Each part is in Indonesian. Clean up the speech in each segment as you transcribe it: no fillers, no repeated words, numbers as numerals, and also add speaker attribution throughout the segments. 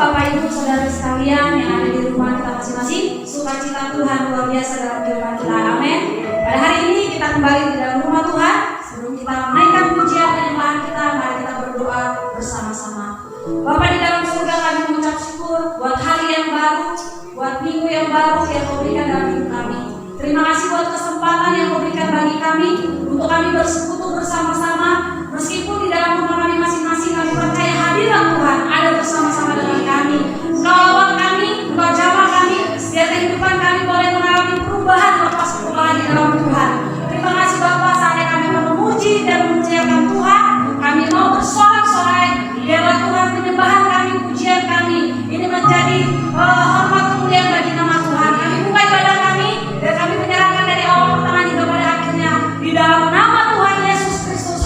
Speaker 1: Bapak Ibu Saudara sekalian yang ada di rumah kita masing-masing, sukacita Tuhan luar biasa dalam kehidupan kita. Amin. Pada hari ini kita kembali di dalam rumah Tuhan. Sebelum kita menaikkan pujian penyembahan kita, mari kita berdoa bersama-sama. Bapa di dalam surga, kami mengucap syukur buat hari yang baru, buat minggu yang baru yang Kau berikan dalam hidup kami. Terima kasih buat kesempatan yang Kau berikan bagi kami untuk kami bersekutu bersama-sama. Meskipun di dalam rumah kami masing-masing, kami percaya hadirat Tuhan ada bersama-sama dengan kami. Engkau awal kami, Engkau jawab kami, biar kehidupan kami boleh mengalami perubahan lepas perubahan di dalam Tuhan. Terima kasih Bapa, saatnya kami mau memuji dan memuliakan Tuhan. Kami mau bersorak-sorai, biarlah Tuhan penyembahan kami, pujian kami ini menjadi hormat kemuliaan bagi nama Tuhan. Kami buka ibadah kami dan kami menyerahkan dari awal pertengahan hingga pada akhirnya di dalam nama Tuhan Yesus Kristus.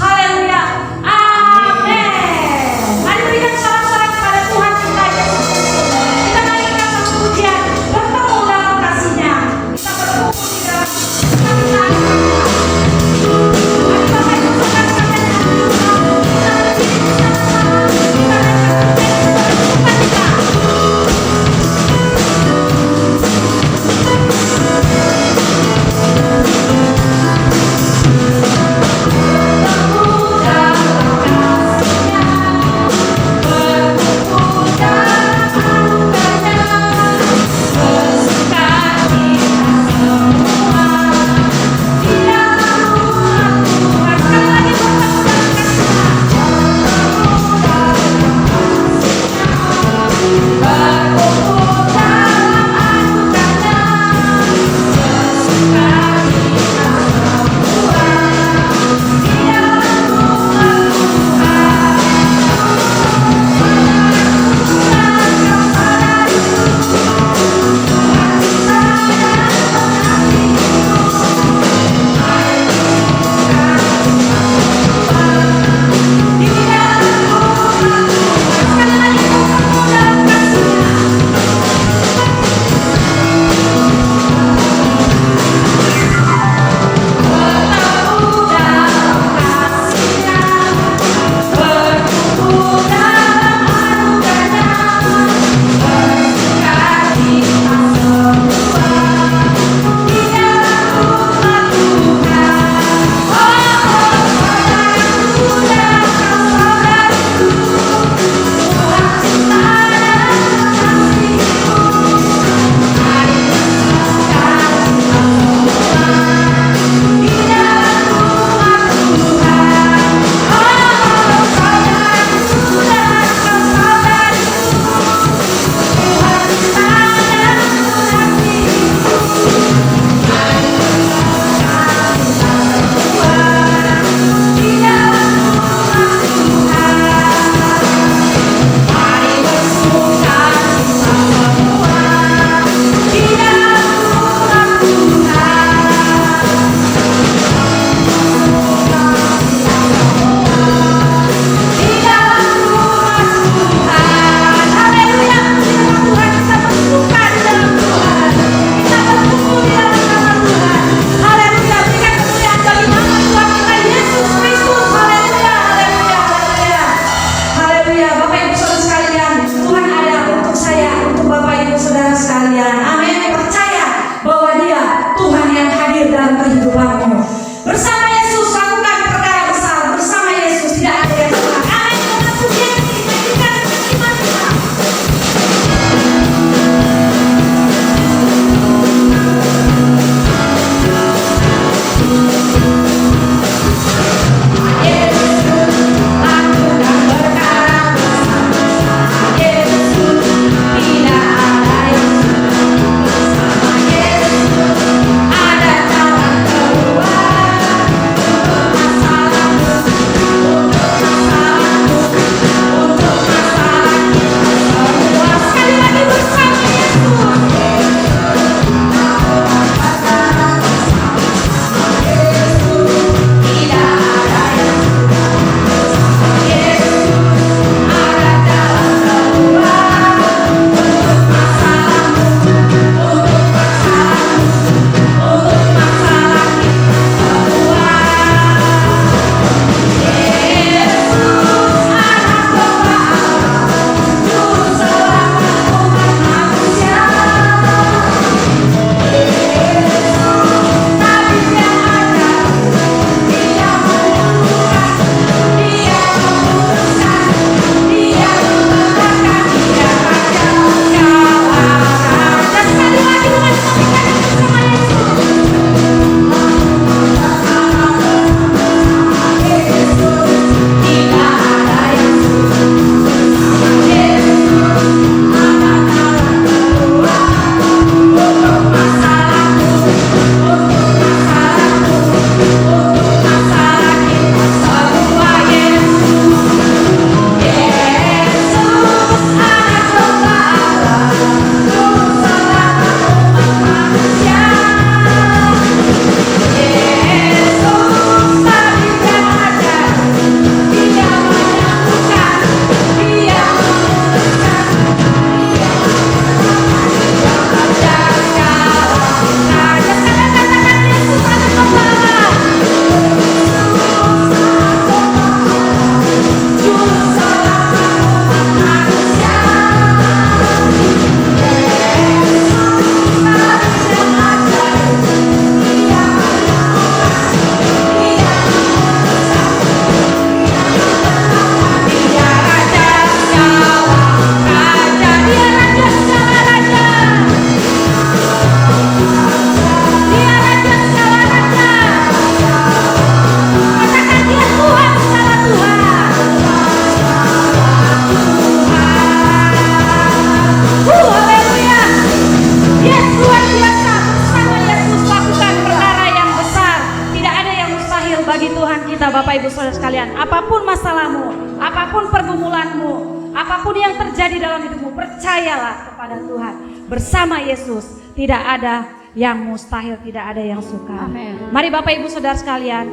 Speaker 1: apapun masalahmu, apapun pergumulanmu, apapun yang terjadi dalam hidupmu, percayalah kepada Tuhan. Bersama Yesus tidak ada yang mustahil, tidak ada yang sukar.
Speaker 2: Amin.
Speaker 1: Mari Bapak Ibu Saudara sekalian,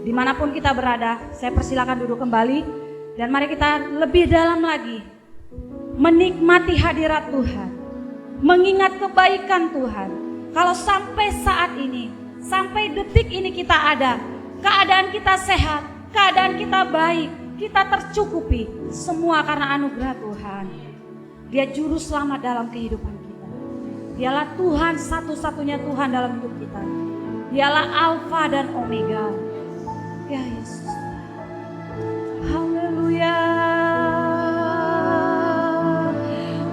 Speaker 1: dimanapun kita berada, saya persilakan duduk kembali. Dan mari kita lebih dalam lagi menikmati hadirat Tuhan, mengingat kebaikan Tuhan. Kalau sampai saat ini, sampai detik ini kita ada, keadaan kita sehat, keadaan kita baik, kita tercukupi, semua karena anugerah Tuhan. Dia juru selamat dalam kehidupan kita. Dialah Tuhan, satu-satunya Tuhan dalam hidup kita. Dialah Alfa dan Omega. Ya Yesus. Haleluya.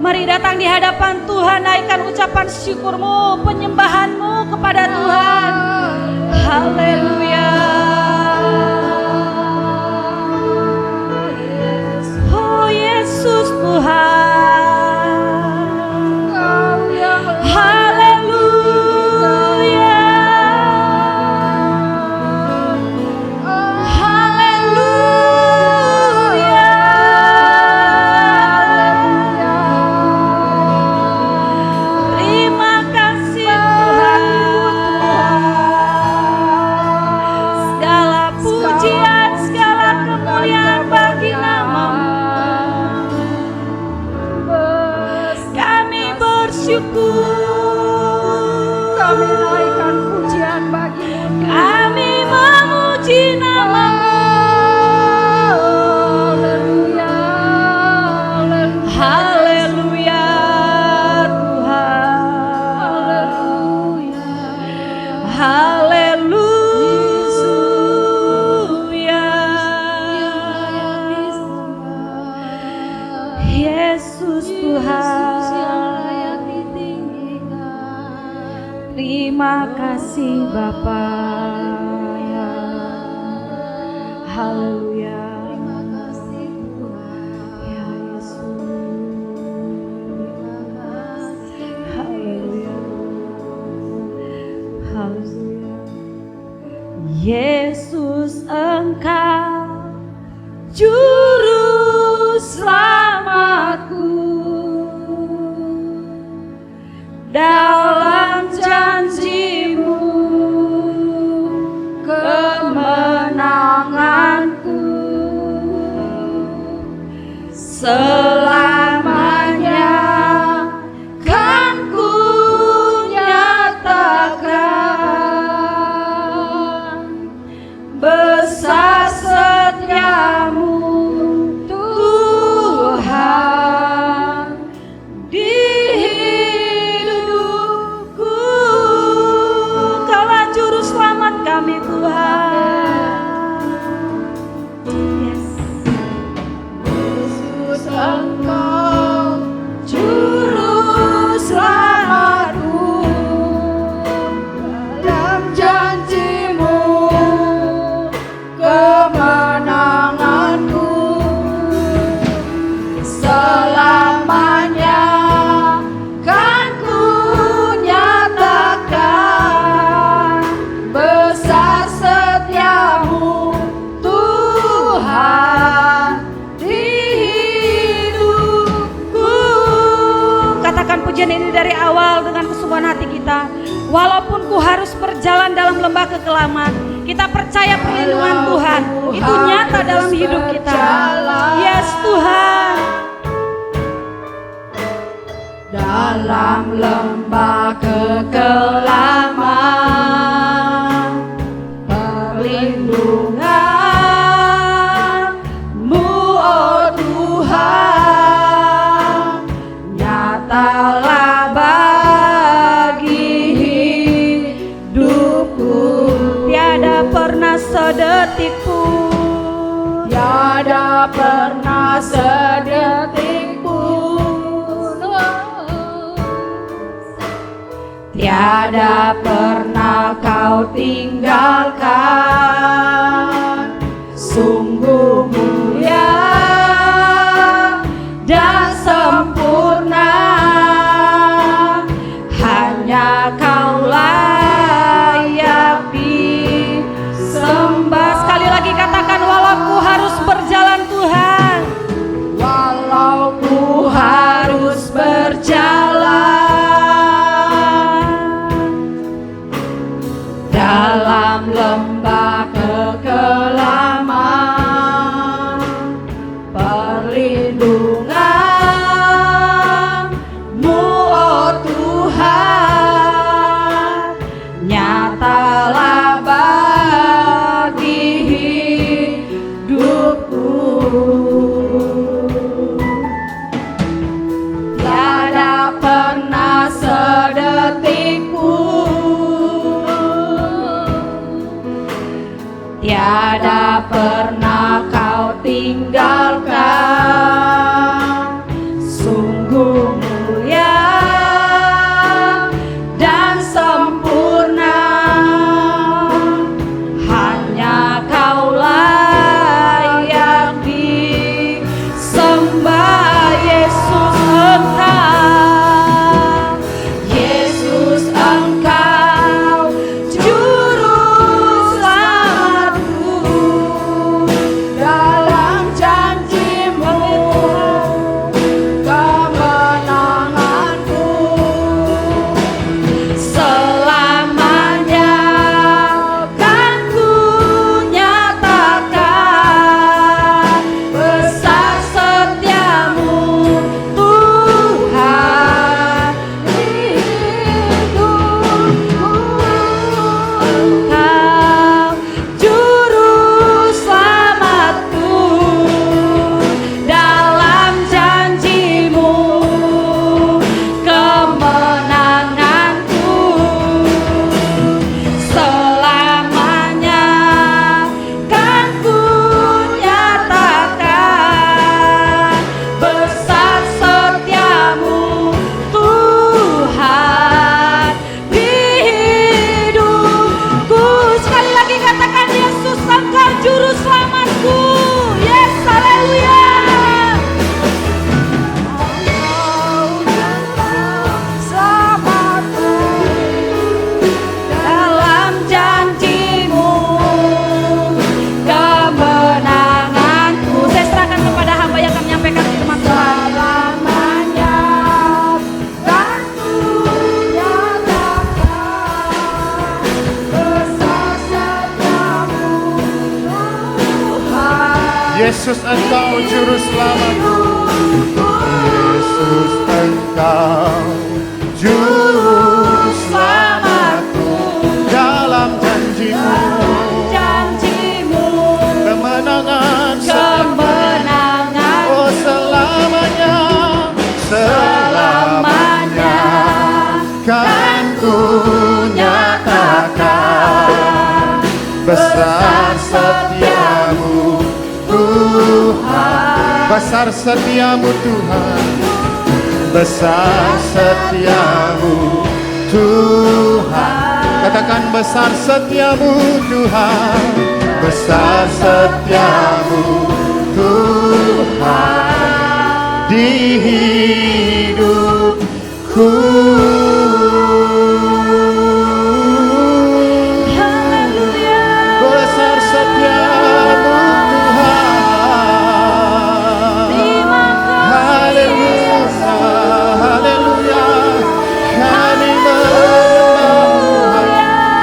Speaker 1: Mari datang di hadapan Tuhan, naikkan ucapan syukurmu, penyembahanmu kepada Tuhan. Haleluya. Oh Yesus Tuhan.
Speaker 2: Kami naikkan pujian bagi-Mu,
Speaker 1: kami memuji nama-Mu. Haleluya, Tuhan. Haleluya. Yesus Tuhan. Terima kasih Bapa. Ya. Haleluya.
Speaker 2: Terima kasih Tuhan.
Speaker 1: Ya Yesus.
Speaker 2: Terima kasih.
Speaker 1: Haleluya. Haleluya. Yesus Engkau juru selamatku. Dalam janji-Mu kemenanganku selamanya kan ku nyatakan besar setia-Mu Tuhan di kami Tuhan. Yes.
Speaker 2: Yesus Engkau
Speaker 1: juru selamatku.
Speaker 2: dalam janji-Mu kemenanganku
Speaker 1: Selamanya kan ku nyatakan besar setia-Mu Tuhan di hidupku. Katakan pujian ini dari awal dengan kesungguhan hati kita. Walaupun ku harus berjalan dalam lembah kekelaman, kita percaya perlindungan Tuhan itu nyata dalam hidup kita. Yes Tuhan. Dalam lembah kekelaman, perlindungan-Mu oh Tuhan, nyatalah bagi hidupku. Tiada pernah sedetik pun,
Speaker 2: tiada pernah sedetik pun
Speaker 1: tiada pernah Kau tinggalkan. Sungguh mulia dan sempurna, hanya Kau layak disembah. Sekali lagi katakan, walau ku harus
Speaker 3: Yesus Engkau Juru Selamatku. Yesus Engkau Juru Selamatku. Dalam janjimu kemenangan oh selamanya, selamanya kan ku nyatakan besar setiamu Tuhan, besar setiamu Tuhan, besar setiamu Tuhan. Katakan besar setiamu Tuhan, besar setiamu Tuhan di hidupku. Besar setiamu Tuhan. Haleluya, haleluya. Kami menyembah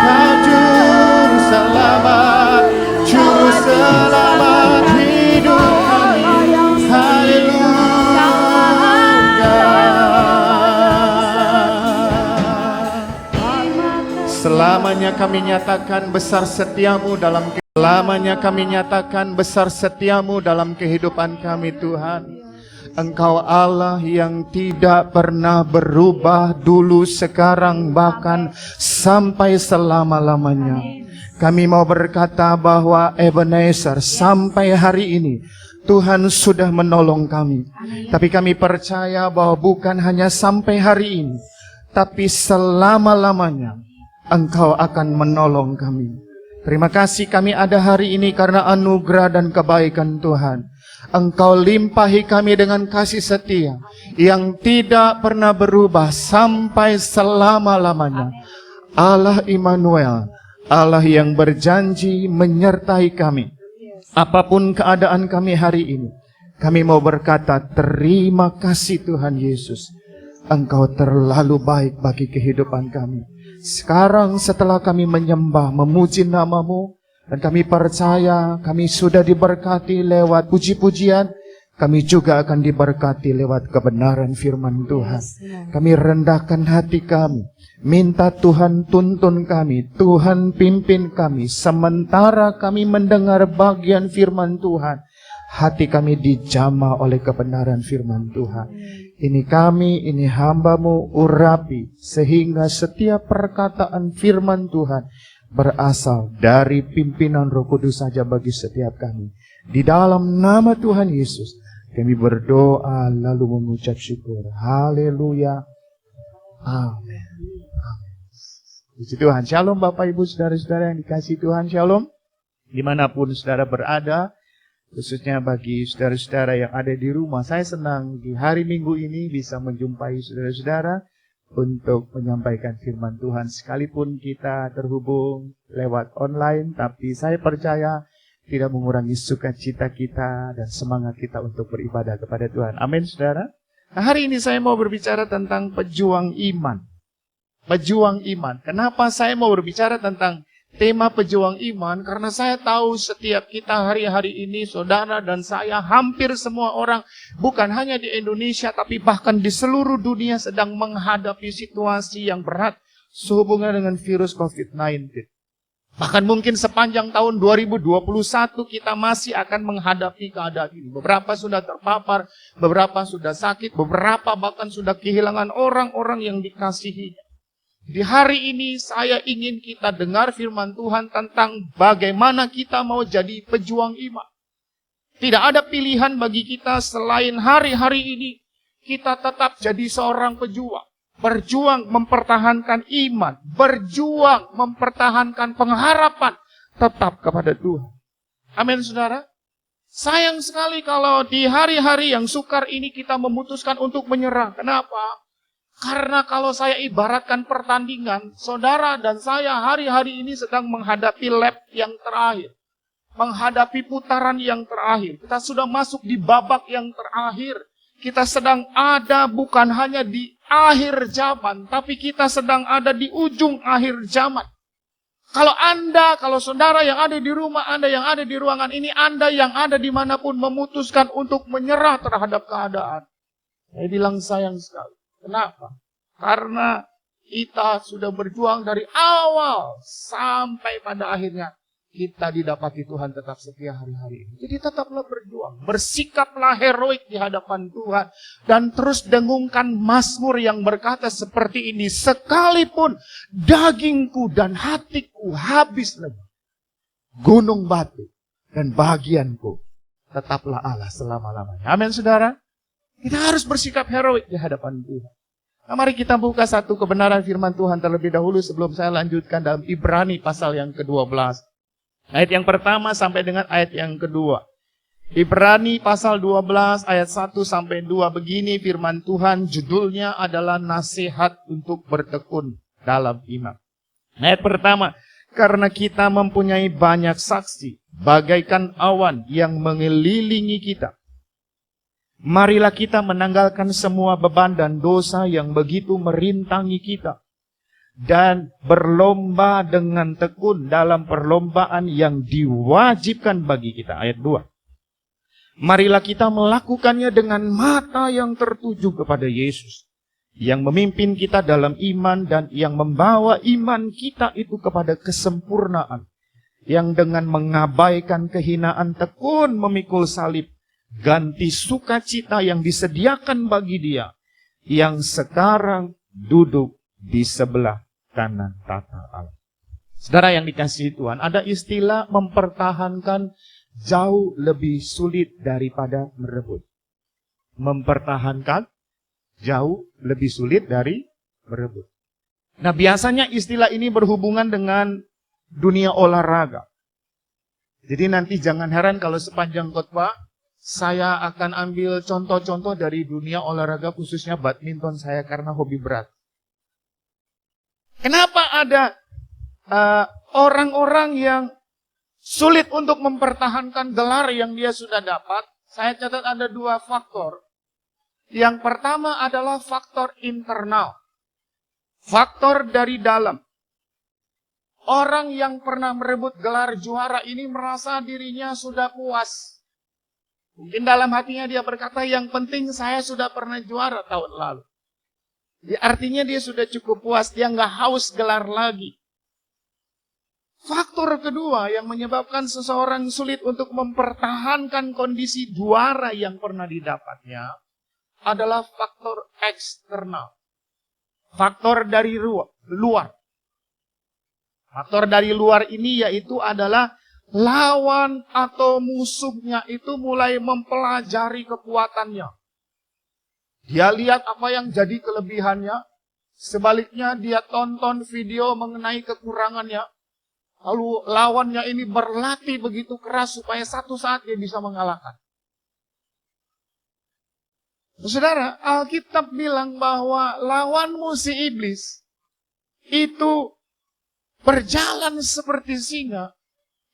Speaker 3: Kau Juru Selamat, Juru Selamat hidup kami. Haleluya. Selamanya kami nyatakan besar setiamu dalam selamanya kami nyatakan besar setiamu dalam kehidupan kami Tuhan. Engkau Allah yang tidak pernah berubah dulu, sekarang, bahkan sampai selama-lamanya. Kami mau berkata bahwa Ebenezer sampai hari ini Tuhan sudah menolong kami. Tapi kami percaya bahwa bukan hanya sampai hari ini, tapi selama-lamanya Engkau akan menolong kami. Terima kasih kami ada hari ini karena anugerah dan kebaikan Tuhan. Engkau limpahi kami dengan kasih setia yang tidak pernah berubah sampai selama-lamanya. Allah Immanuel, Allah yang berjanji menyertai kami. Apapun keadaan kami hari ini, kami mau berkata terima kasih Tuhan Yesus. Engkau terlalu baik bagi kehidupan kami. Sekarang setelah kami menyembah, memuji nama-Mu, dan kami percaya kami sudah diberkati lewat puji-pujian, kami juga akan diberkati lewat kebenaran firman Tuhan. Kami rendahkan hati kami, minta Tuhan tuntun kami, Tuhan pimpin kami. Sementara kami mendengar bagian firman Tuhan, hati kami dijamah oleh kebenaran firman Tuhan. Ini kami, ini hamba-Mu, urapi sehingga setiap perkataan firman Tuhan berasal dari pimpinan Roh Kudus saja bagi setiap kami. Di dalam nama Tuhan Yesus kami berdoa lalu mengucap syukur. Haleluya. Amin. Puji Tuhan. Shalom Bapak Ibu Saudara-saudara yang dikasihi Tuhan. Shalom. Dimanapun saudara berada, khususnya bagi saudara-saudara yang ada di rumah, saya senang di hari Minggu ini bisa menjumpai saudara-saudara untuk menyampaikan firman Tuhan. Sekalipun kita terhubung lewat online, tapi saya percaya tidak mengurangi sukacita kita dan semangat kita untuk beribadah kepada Tuhan. Amin, saudara. Nah, hari ini saya mau berbicara tentang pejuang iman. Pejuang iman. Kenapa saya mau berbicara tentang tema pejuang iman? Karena saya tahu setiap kita hari-hari ini, saudara dan saya, hampir semua orang, bukan hanya di Indonesia, tapi bahkan di seluruh dunia sedang menghadapi situasi yang berat sehubungan dengan virus COVID-19. Bahkan mungkin sepanjang tahun 2021 kita masih akan menghadapi keadaan ini. Beberapa sudah terpapar, beberapa sudah sakit, beberapa bahkan sudah kehilangan orang-orang yang dikasihinya. Di hari ini saya ingin kita dengar firman Tuhan tentang bagaimana kita mau jadi pejuang iman. Tidak ada pilihan bagi kita selain hari-hari ini kita tetap jadi seorang pejuang. Berjuang mempertahankan iman, berjuang mempertahankan pengharapan tetap kepada Tuhan. Amin, saudara. Sayang sekali kalau di hari-hari yang sukar ini kita memutuskan untuk menyerah. Kenapa? Karena kalau saya ibaratkan pertandingan, saudara dan saya hari-hari ini sedang menghadapi lap yang terakhir. Menghadapi putaran yang terakhir. Kita sudah masuk di babak yang terakhir. Kita sedang ada bukan hanya di akhir zaman, tapi kita sedang ada di ujung akhir zaman. Kalau Anda, kalau saudara yang ada di rumah, Anda yang ada di ruangan ini, Anda yang ada dimanapun memutuskan untuk menyerah terhadap keadaan. Saya bilang sayang sekali. Kenapa? Karena kita sudah berjuang dari awal sampai pada akhirnya kita didapati Tuhan tetap setia hari-hari ini. Jadi tetaplah berjuang. Bersikaplah heroik di hadapan Tuhan. Dan terus dengungkan Mazmur yang berkata seperti ini. Sekalipun dagingku dan hatiku habis lagi. Gunung batu dan bagianku tetaplah Allah selama-lamanya. Amin saudara. Kita harus bersikap heroik di hadapan Tuhan. Nah, mari kita buka satu kebenaran firman Tuhan terlebih dahulu sebelum saya lanjutkan dalam Ibrani pasal yang ke-12. Ayat yang pertama sampai dengan ayat yang kedua. Ibrani pasal 12 ayat 1 sampai 2 begini firman Tuhan, judulnya adalah nasihat untuk bertekun dalam iman. Ayat pertama, karena kita mempunyai banyak saksi, bagaikan awan yang mengelilingi kita. Marilah kita menanggalkan semua beban dan dosa yang begitu merintangi kita. Dan berlomba dengan tekun dalam perlombaan yang diwajibkan bagi kita. Ayat 2. Marilah kita melakukannya dengan mata yang tertuju kepada Yesus. Yang memimpin kita dalam iman dan yang membawa iman kita itu kepada kesempurnaan. Yang dengan mengabaikan kehinaan tekun memikul salib. Ganti sukacita yang disediakan bagi dia. Yang sekarang duduk di sebelah kanan tata Allah. Saudara yang dikasihi Tuhan, ada istilah mempertahankan jauh lebih sulit daripada merebut. Mempertahankan jauh lebih sulit dari merebut. Nah, biasanya istilah ini berhubungan dengan dunia olahraga. Jadi nanti jangan heran kalau sepanjang khotbah saya akan ambil contoh-contoh dari dunia olahraga khususnya badminton saya karena hobi berat. Kenapa ada orang-orang yang sulit untuk mempertahankan gelar yang dia sudah dapat? Saya catat ada dua faktor. Yang pertama adalah faktor internal. Faktor dari dalam. Orang yang pernah merebut gelar juara ini merasa dirinya sudah puas. Mungkin dalam hatinya dia berkata, yang penting saya sudah pernah juara tahun lalu. Artinya dia sudah cukup puas, dia nggak haus gelar lagi. Faktor kedua yang menyebabkan seseorang sulit untuk mempertahankan kondisi juara yang pernah didapatnya adalah faktor eksternal. Faktor dari luar. Faktor dari luar ini yaitu adalah lawan atau musuhnya itu mulai mempelajari kekuatannya. Dia lihat apa yang jadi kelebihannya. Sebaliknya dia tonton video mengenai kekurangannya. Lalu lawannya ini berlatih begitu keras supaya satu saat dia bisa mengalahkan. Saudara, Alkitab bilang bahwa lawanmu si iblis itu berjalan seperti singa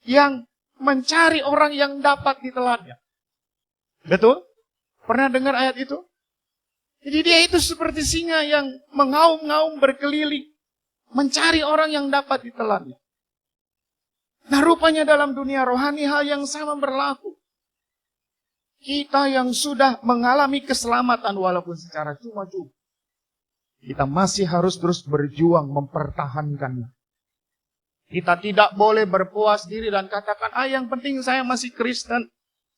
Speaker 3: yang mencari orang yang dapat ditelannya. Betul? Pernah dengar ayat itu? Jadi dia itu seperti singa yang mengaum-ngaum berkeliling, mencari orang yang dapat ditelannya. Nah, rupanya dalam dunia rohani hal yang sama berlaku. Kita yang sudah mengalami keselamatan walaupun secara cuma-cuma, kita masih harus terus berjuang mempertahankannya. Kita tidak boleh berpuas diri dan katakan, yang penting saya masih Kristen,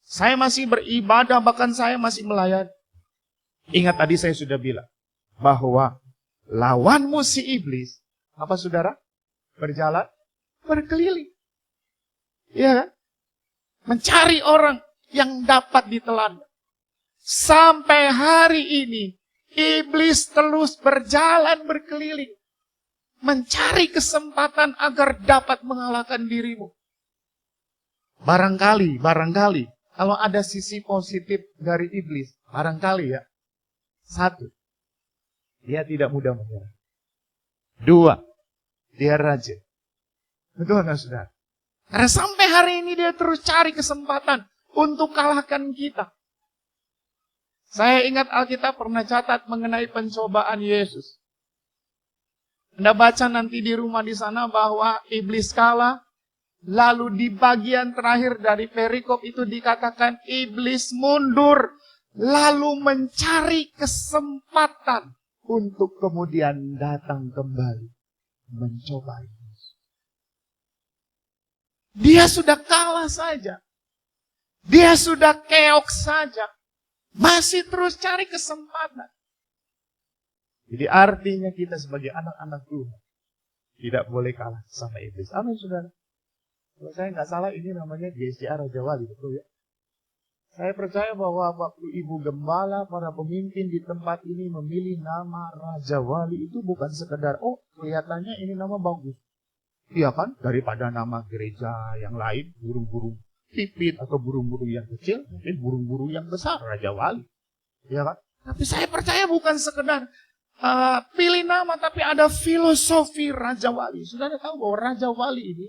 Speaker 3: saya masih beribadah, bahkan saya masih melayani. Ingat tadi saya sudah bilang bahwa lawanmu si iblis, apa saudara? Berjalan, berkeliling. Iya kan? Mencari orang yang dapat ditelan. Sampai hari ini, iblis terus berjalan berkeliling. Mencari kesempatan agar dapat mengalahkan dirimu. Barangkali, kalau ada sisi positif dari iblis, barangkali ya. 1, dia tidak mudah menyerah. 2, dia rajin. Betul nggak saudara? Karena sampai hari ini dia terus cari kesempatan untuk kalahkan kita. Saya ingat Alkitab pernah catat mengenai pencobaan Yesus. Anda baca nanti di rumah di sana bahwa iblis kalah. Lalu di bagian terakhir dari perikop itu dikatakan iblis mundur. Lalu mencari kesempatan untuk kemudian datang kembali. Mencoba Yesus. Dia sudah kalah saja. Dia sudah keok saja. Masih terus cari kesempatan. Jadi artinya kita sebagai anak-anak Tuhan tidak boleh kalah sama iblis. Amin, saudara. Kalau saya nggak salah ini namanya GSCA Raja Wali, betul ya? Saya percaya bahwa waktu Ibu Gembala, para pemimpin di tempat ini memilih nama Raja Wali itu bukan sekedar, oh kelihatannya ini nama bagus. Iya kan? Daripada nama gereja yang lain, burung-burung pipit atau burung-burung yang kecil, mungkin burung-burung yang besar, Raja Wali. Iya kan? Tapi saya percaya bukan sekedar pilih nama, tapi ada filosofi Raja Wali. Saudara tahu bahwa Raja Wali ini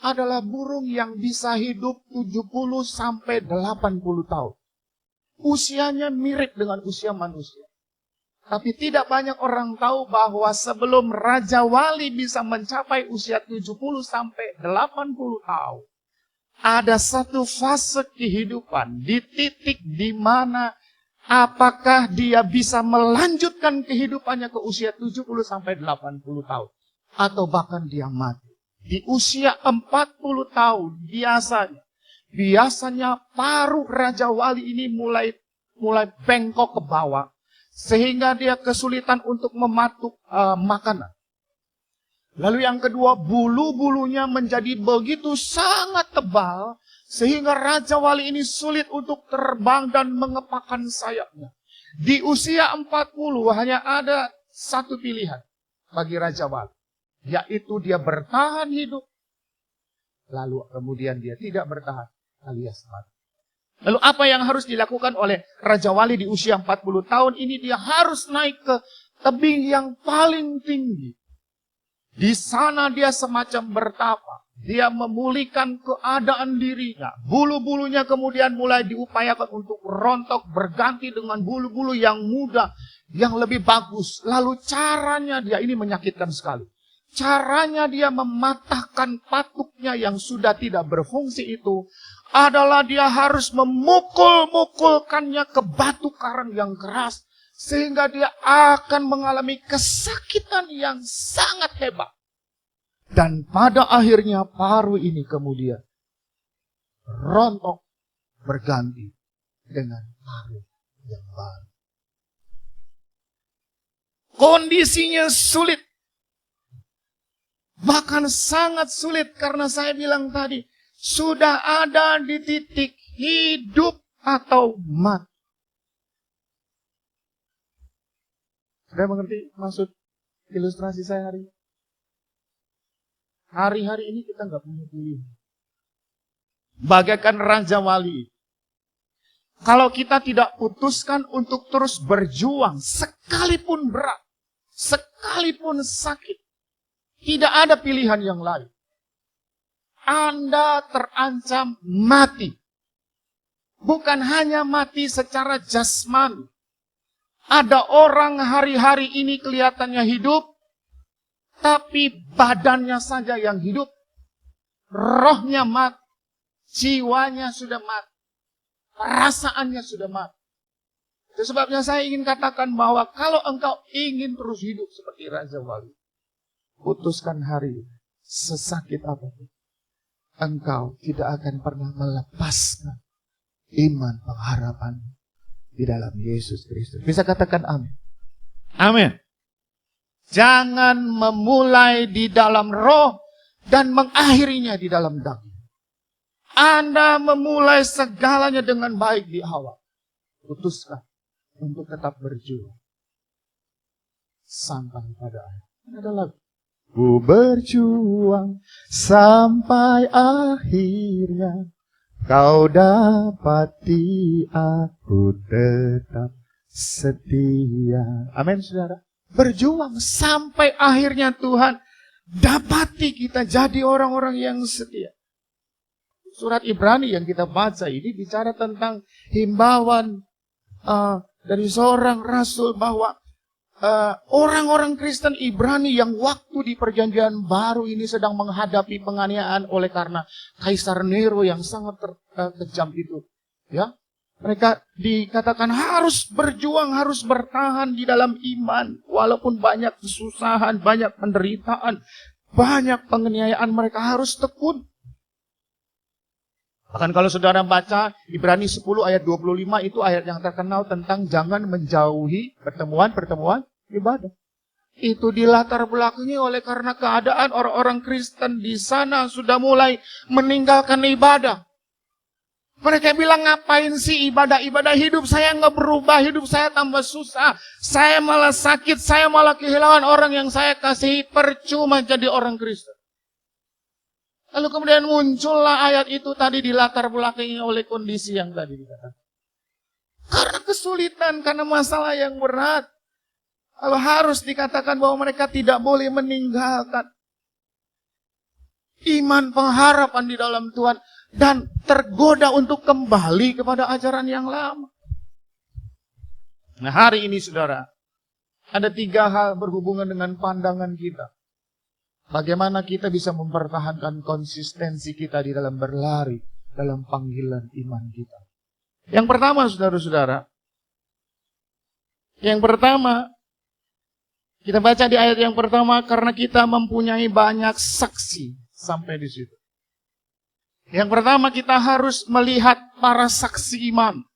Speaker 3: adalah burung yang bisa hidup 70 sampai 80 tahun. Usianya mirip dengan usia manusia. Tapi tidak banyak orang tahu bahwa sebelum Raja Wali bisa mencapai usia 70 sampai 80 tahun, ada satu fase kehidupan di titik di mana apakah dia bisa melanjutkan kehidupannya ke usia 70 sampai 80 tahun. Atau bahkan dia mati. Di usia 40 tahun biasanya paruh Raja Wali ini mulai bengkok ke bawah. Sehingga dia kesulitan untuk mematuk makanan. Lalu yang kedua, bulu-bulunya menjadi begitu sangat tebal. Sehingga Raja Wali ini sulit untuk terbang dan mengepakkan sayapnya. Di usia 40 hanya ada satu pilihan bagi Raja Wali. Yaitu dia bertahan hidup. Lalu kemudian dia tidak bertahan alias mati. Lalu apa yang harus dilakukan oleh Raja Wali di usia 40 tahun ini? Dia harus naik ke tebing yang paling tinggi. Di sana dia semacam bertapa. Dia memulihkan keadaan dirinya. Bulu-bulunya kemudian mulai diupayakan untuk rontok, berganti dengan bulu-bulu yang muda, yang lebih bagus. Lalu caranya dia ini menyakitkan sekali. Caranya dia mematahkan patuknya yang sudah tidak berfungsi itu adalah dia harus memukul-mukulkannya ke batu karang yang keras. Sehingga dia akan mengalami kesakitan yang sangat hebat. Dan pada akhirnya paruh ini kemudian rontok berganti dengan paruh yang baru. Kondisinya sulit. Bahkan sangat sulit karena saya bilang tadi, sudah ada di titik hidup atau mati. Sudah mengerti maksud ilustrasi saya hari ini? Hari-hari ini kita nggak punya pilihan. Bagaikan Raja Wali. Kalau kita tidak putuskan untuk terus berjuang, sekalipun berat, sekalipun sakit, tidak ada pilihan yang lain. Anda terancam mati. Bukan hanya mati secara jasmani. Ada orang hari-hari ini kelihatannya hidup, tapi badannya saja yang hidup. Rohnya mati. Jiwanya sudah mati. Perasaannya sudah mati. Itu sebabnya saya ingin katakan bahwa kalau engkau ingin terus hidup seperti Raja Wali, putuskan hari ini, sesakit apapun, engkau tidak akan pernah melepaskan iman pengharapan di dalam Yesus Kristus. Bisa katakan amin. Amin. Jangan memulai di dalam roh dan mengakhirinya di dalam daging. Anda memulai segalanya dengan baik di awal. Putuskan untuk tetap berjuang sampai pada akhir. Ada lagu. Ku berjuang sampai akhirnya, kau dapati aku tetap setia. Amin, saudara. Berjuang sampai akhirnya Tuhan dapati kita jadi orang-orang yang setia. Surat Ibrani yang kita baca ini bicara tentang himbauan dari seorang rasul bahwa orang-orang Kristen Ibrani yang waktu di perjanjian baru ini sedang menghadapi penganiayaan oleh karena Kaisar Nero yang sangat kejam itu. Ya, mereka dikatakan harus berjuang, harus bertahan di dalam iman. Walaupun banyak kesusahan, banyak penderitaan, banyak penganiayaan, mereka harus tekun. Bahkan kalau saudara baca Ibrani 10 ayat 25 itu ayat yang terkenal tentang jangan menjauhi pertemuan-pertemuan ibadah. Itu dilatar belakangi oleh karena keadaan orang-orang Kristen di sana sudah mulai meninggalkan ibadah. Mereka bilang, ngapain sih ibadah-ibadah, hidup saya nggak berubah, hidup saya tambah susah. Saya malah sakit, saya malah kehilangan orang yang saya kasihi, percuma jadi orang Kristen. Lalu kemudian muncullah ayat itu tadi dilatar belakangi oleh kondisi yang tadi dikatakan. Karena kesulitan, karena masalah yang berat. Lalu harus dikatakan bahwa mereka tidak boleh meninggalkan iman, pengharapan di dalam Tuhan. Dan tergoda untuk kembali kepada ajaran yang lama. Nah, hari ini saudara, ada 3 hal berhubungan dengan pandangan kita. Bagaimana kita bisa mempertahankan konsistensi kita di dalam berlari dalam panggilan iman kita. Yang pertama, saudara-saudara. Yang pertama, kita baca di ayat yang pertama, karena kita mempunyai banyak saksi sampai di situ. Yang pertama, kita harus melihat para saksi iman.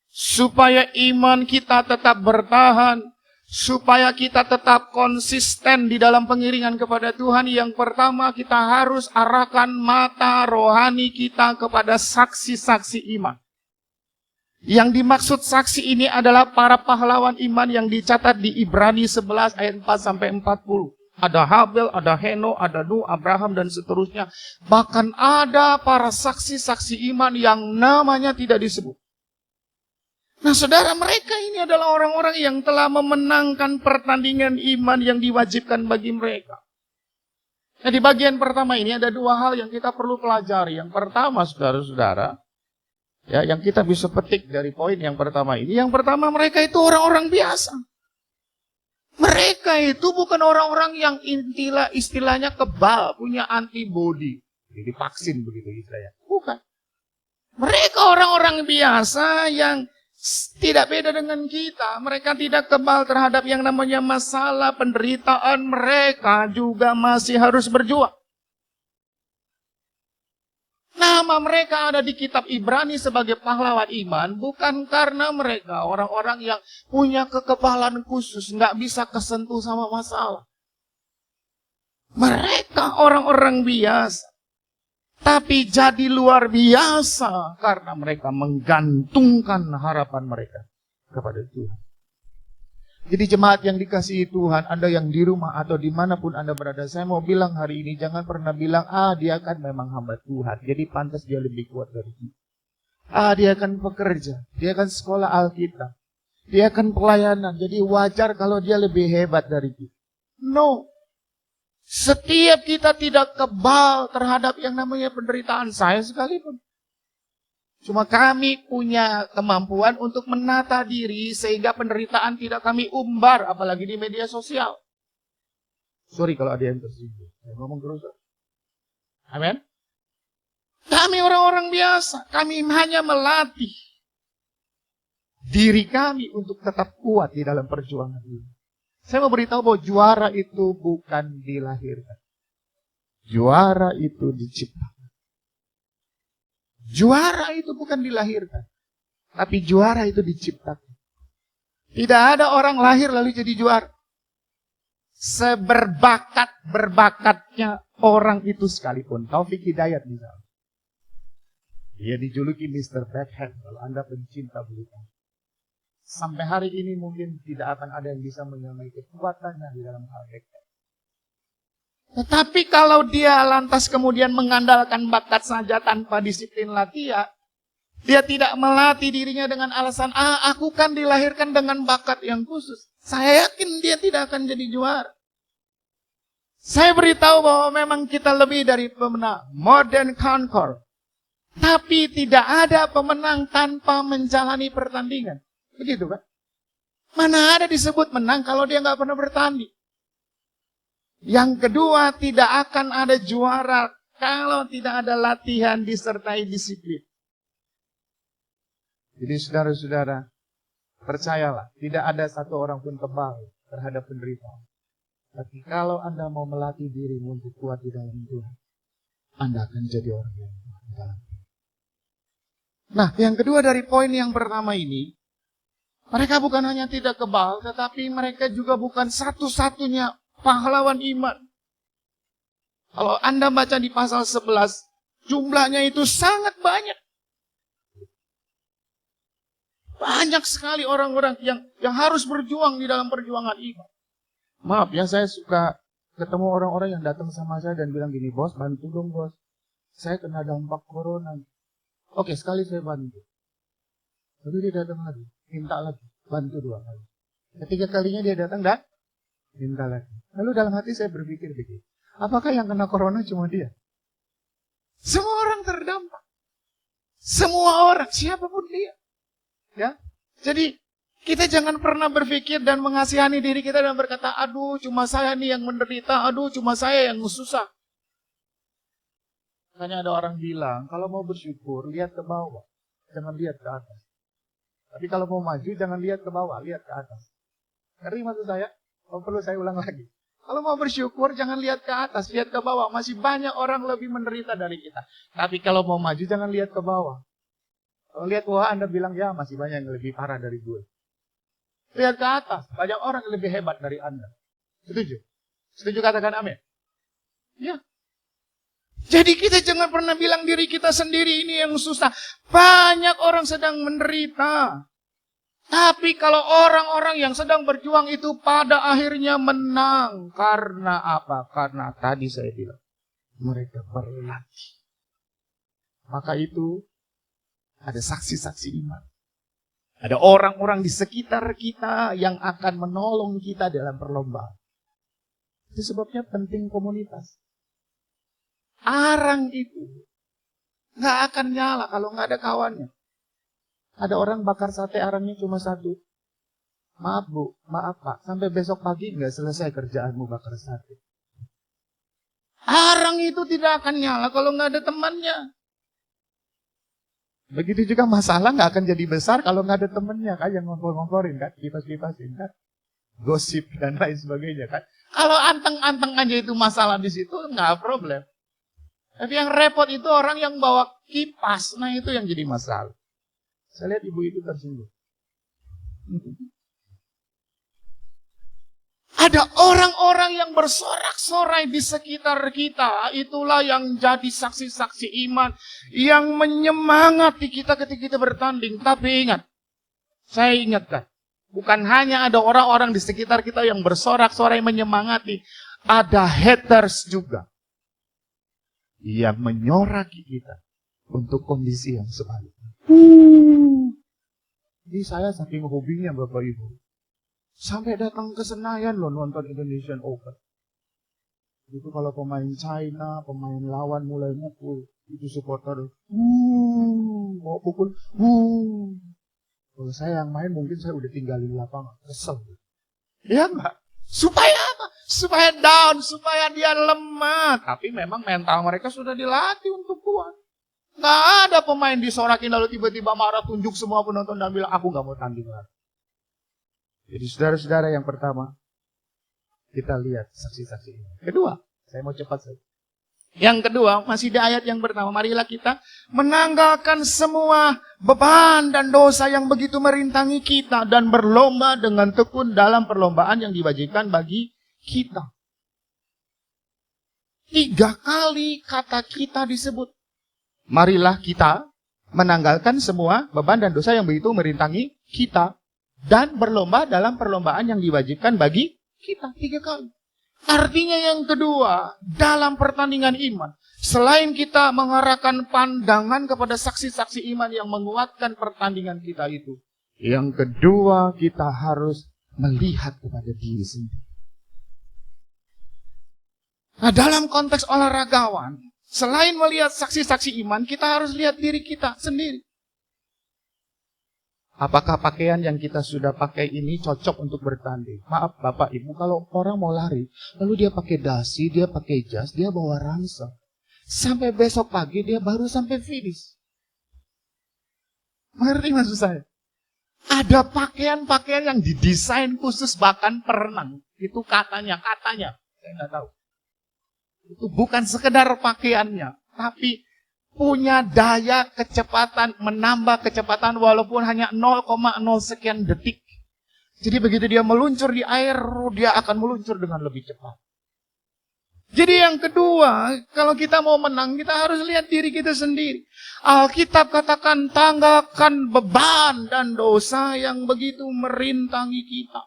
Speaker 3: Supaya iman kita tetap bertahan, supaya kita tetap konsisten di dalam pengiringan kepada Tuhan. Yang pertama, kita harus arahkan mata rohani kita kepada saksi-saksi iman. Yang dimaksud saksi ini adalah para pahlawan iman yang dicatat di Ibrani 11 ayat 4-40. Ada Habel, ada Heno, ada Nuh, Abraham, dan seterusnya. Bahkan ada para saksi-saksi iman yang namanya tidak disebut. Nah, saudara, mereka ini adalah orang-orang yang telah memenangkan pertandingan iman yang diwajibkan bagi mereka. Nah, di bagian pertama ini ada 2 hal yang kita perlu pelajari. Yang pertama, saudara-saudara, ya, yang kita bisa petik dari poin yang pertama ini. Yang pertama, mereka itu orang-orang biasa. Mereka itu bukan orang-orang yang istilahnya kebal, punya antibody. Jadi vaksin begitu istilahnya. Bukan. Mereka orang-orang biasa yang tidak beda dengan kita. Mereka tidak kebal terhadap yang namanya masalah, penderitaan. Mereka juga masih harus berjuang. Nama mereka ada di kitab Ibrani sebagai pahlawan iman, bukan karena mereka orang-orang yang punya kekebalan khusus, nggak bisa kesentuh sama masalah. Mereka orang-orang biasa, tapi jadi luar biasa karena mereka menggantungkan harapan mereka kepada Tuhan. Jadi jemaat yang dikasihi Tuhan, Anda yang di rumah atau dimanapun Anda berada, saya mau bilang hari ini, jangan pernah bilang, dia kan memang hamba Tuhan, jadi pantas dia lebih kuat dari kita. Dia akan bekerja, dia akan sekolah Alkitab, dia akan pelayanan, jadi wajar kalau dia lebih hebat dari kita. No. Setiap kita tidak kebal terhadap yang namanya penderitaan, saya sekalipun. Cuma kami punya kemampuan untuk menata diri sehingga penderitaan tidak kami umbar, apalagi di media sosial. Sorry kalau ada yang tersinggung. Saya ngomong terus. Amin. Kami orang-orang biasa. Kami hanya melatih diri kami untuk tetap kuat di dalam perjuangan ini. Saya mau beritahu bahwa juara itu bukan dilahirkan. Juara itu diciptakan. Juara itu bukan dilahirkan, tapi juara itu diciptakan. Tidak ada orang lahir lalu jadi juara. Seberbakat-berbakatnya orang itu sekalipun. Taufik Hidayat misalnya. Dia dijuluki Mr. Backhand kalau Anda pencinta bulu tangkis. Sampai hari ini mungkin tidak akan ada yang bisa menyamai kekuatannya di dalam hal backhand. Tetapi kalau dia lantas kemudian mengandalkan bakat saja tanpa disiplin latihan, dia tidak melatih dirinya dengan alasan, aku kan dilahirkan dengan bakat yang khusus. Saya yakin dia tidak akan jadi juara. Saya beritahu bahwa memang kita lebih dari pemenang, more than conqueror. Tapi tidak ada pemenang tanpa menjalani pertandingan. Begitu kan? Mana ada disebut menang kalau dia nggak pernah bertanding. Yang kedua, tidak akan ada juara kalau tidak ada latihan disertai disiplin. Jadi saudara-saudara, percayalah, tidak ada satu orang pun kebal terhadap penderitaan. Tapi kalau Anda mau melatih dirimu untuk kuat di dalam Tuhan, Anda akan jadi orang yang kuat di dalam Tuhan. Nah, yang kedua dari poin yang pertama ini, mereka bukan hanya tidak kebal, tetapi mereka juga bukan satu-satunya pahlawan iman. Kalau Anda baca di pasal 11, jumlahnya itu sangat banyak. Banyak sekali orang-orang yang harus berjuang di dalam perjuangan iman. Maaf ya, saya suka ketemu orang-orang yang datang sama saya dan bilang gini, bos, bantu dong bos. Saya kena dampak corona. Oke, sekali saya bantu. Lalu dia datang lagi, minta lagi, bantu 2 kali. Ketiga kalinya dia datang dan minta lagi. Lalu dalam hati saya berpikir begini, apakah yang kena corona cuma dia? Semua orang terdampak. Semua orang, siapapun dia. Ya, jadi kita jangan pernah berpikir dan mengasihani diri kita dan berkata, aduh cuma saya nih yang menderita, aduh cuma saya yang susah. Makanya ada orang bilang, kalau mau bersyukur, lihat ke bawah, jangan lihat ke atas. Tapi kalau mau maju, jangan lihat ke bawah, lihat ke atas. Ngerti maksud saya? Oh, perlu saya ulang lagi. Kalau mau bersyukur, jangan lihat ke atas, lihat ke bawah. Masih banyak orang lebih menderita dari kita. Tapi kalau mau maju, jangan lihat ke bawah. Kalau lihat wah, Anda bilang, ya masih banyak yang lebih parah dari gue. Lihat ke atas, banyak orang yang lebih hebat dari Anda. Setuju? Setuju, katakan amin. Ya. Jadi kita jangan pernah bilang diri kita sendiri ini yang susah. Banyak orang sedang menderita. Tapi kalau orang-orang yang sedang berjuang itu pada akhirnya menang. Karena apa? Karena tadi saya bilang, mereka berlatih. Maka itu ada saksi-saksi iman. Ada orang-orang di sekitar kita yang akan menolong kita dalam perlombaan. Itu sebabnya penting komunitas. Arang itu nggak akan nyala kalau nggak ada kawannya. Ada orang bakar sate arangnya cuma 1. Maaf bu, maaf pak, sampai besok pagi nggak selesai kerjaanmu bakar sate. Arang itu tidak akan nyala kalau nggak ada temannya. Begitu juga masalah nggak akan jadi besar kalau nggak ada temennya kan, yang ngompor-ngomporin kan, kipas-kipasin kan, gosip dan lain sebagainya kan. Kalau anteng-anteng aja itu masalah di situ nggak problem. Tapi yang repot itu orang yang bawa kipas, nah itu yang jadi masalah. Saya lihat ibu itu tersinggung. Ada orang-orang yang bersorak-sorai di sekitar kita. Itulah yang jadi saksi-saksi iman. Yang menyemangati kita ketika kita bertanding. Tapi ingat, saya ingatkan. Bukan hanya ada orang-orang di sekitar kita yang bersorak-sorai menyemangati. Ada haters juga. Yang menyoraki kita untuk kondisi yang sebaliknya. Jadi saya saking hobinya Bapak Ibu. Sampai datang ke Senayan loh nonton Indonesian Open. Itu kalau pemain China, pemain lawan mulai mukul. Itu supporter. Mau pukul. Kalau saya yang main mungkin saya udah tinggalin lapangan. Kesel. Ya enggak? Supaya apa? Supaya down, supaya dia lemah. Tapi memang mental mereka sudah dilatih untuk kuat. Nggak ada pemain disorakin lalu tiba-tiba marah, tunjuk semua penonton dan bilang, aku nggak mau tanding lagi. Jadi saudara-saudara, yang pertama, kita lihat saksi-saksi ini. Kedua, saya mau cepat saja. Yang kedua, masih di ayat yang pertama, marilah kita menanggalkan semua beban dan dosa yang begitu merintangi kita dan berlomba dengan tekun dalam perlombaan yang diwajibkan bagi kita. 3 kali kata kita disebut. Marilah kita menanggalkan semua beban dan dosa yang begitu merintangi kita dan berlomba dalam perlombaan yang diwajibkan bagi kita. 3 kali. Artinya yang kedua, dalam pertandingan iman, selain kita mengarahkan pandangan kepada saksi-saksi iman yang menguatkan pertandingan kita itu, yang kedua kita harus melihat kepada diri sendiri. Nah, dalam konteks olahragawan, selain melihat saksi-saksi iman, kita harus lihat diri kita sendiri. Apakah pakaian yang kita sudah pakai ini cocok untuk bertanding? Maaf Bapak Ibu, kalau orang mau lari, lalu dia pakai dasi, dia pakai jas, dia bawa ransel. Sampai besok pagi dia baru sampai finish. Mengerti maksud saya? Ada pakaian-pakaian yang didesain khusus bahkan perenang. Itu katanya. Saya nggak tahu. Itu bukan sekedar pakaiannya, tapi punya daya kecepatan, menambah kecepatan walaupun hanya 0,0 sekian detik. Jadi begitu dia meluncur di air, dia akan meluncur dengan lebih cepat. Jadi yang kedua, kalau kita mau menang, kita harus lihat diri kita sendiri. Alkitab katakan, tanggalkan beban dan dosa yang begitu merintangi kita.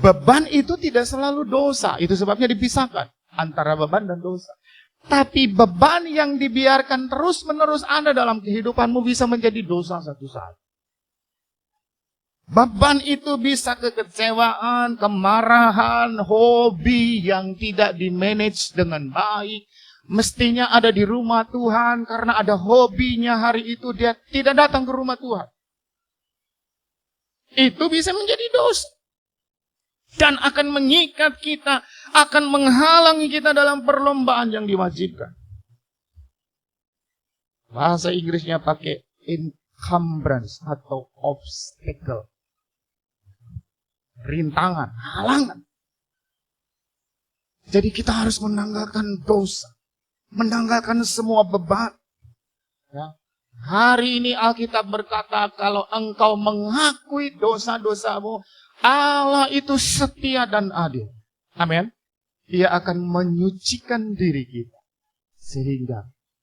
Speaker 3: Beban itu tidak selalu dosa, itu sebabnya dipisahkan antara beban dan dosa. Tapi beban yang dibiarkan terus-menerus ada dalam kehidupanmu bisa menjadi dosa satu saat. Beban itu bisa kekecewaan, kemarahan, hobi yang tidak dimanage dengan baik. Mestinya ada di rumah Tuhan, karena ada hobinya hari itu dia tidak datang ke rumah Tuhan. Itu bisa menjadi dosa. Dan akan mengikat kita, akan menghalangi kita dalam perlombaan yang diwajibkan. Bahasa Inggrisnya pakai encumbrance atau obstacle. Rintangan, halangan. Jadi kita harus menanggalkan dosa. Menanggalkan semua beban. Ya. Hari ini Alkitab berkata, kalau engkau mengakui dosa-dosamu, Allah itu setia dan adil. Amin. Dia akan menyucikan diri kita. Sehingga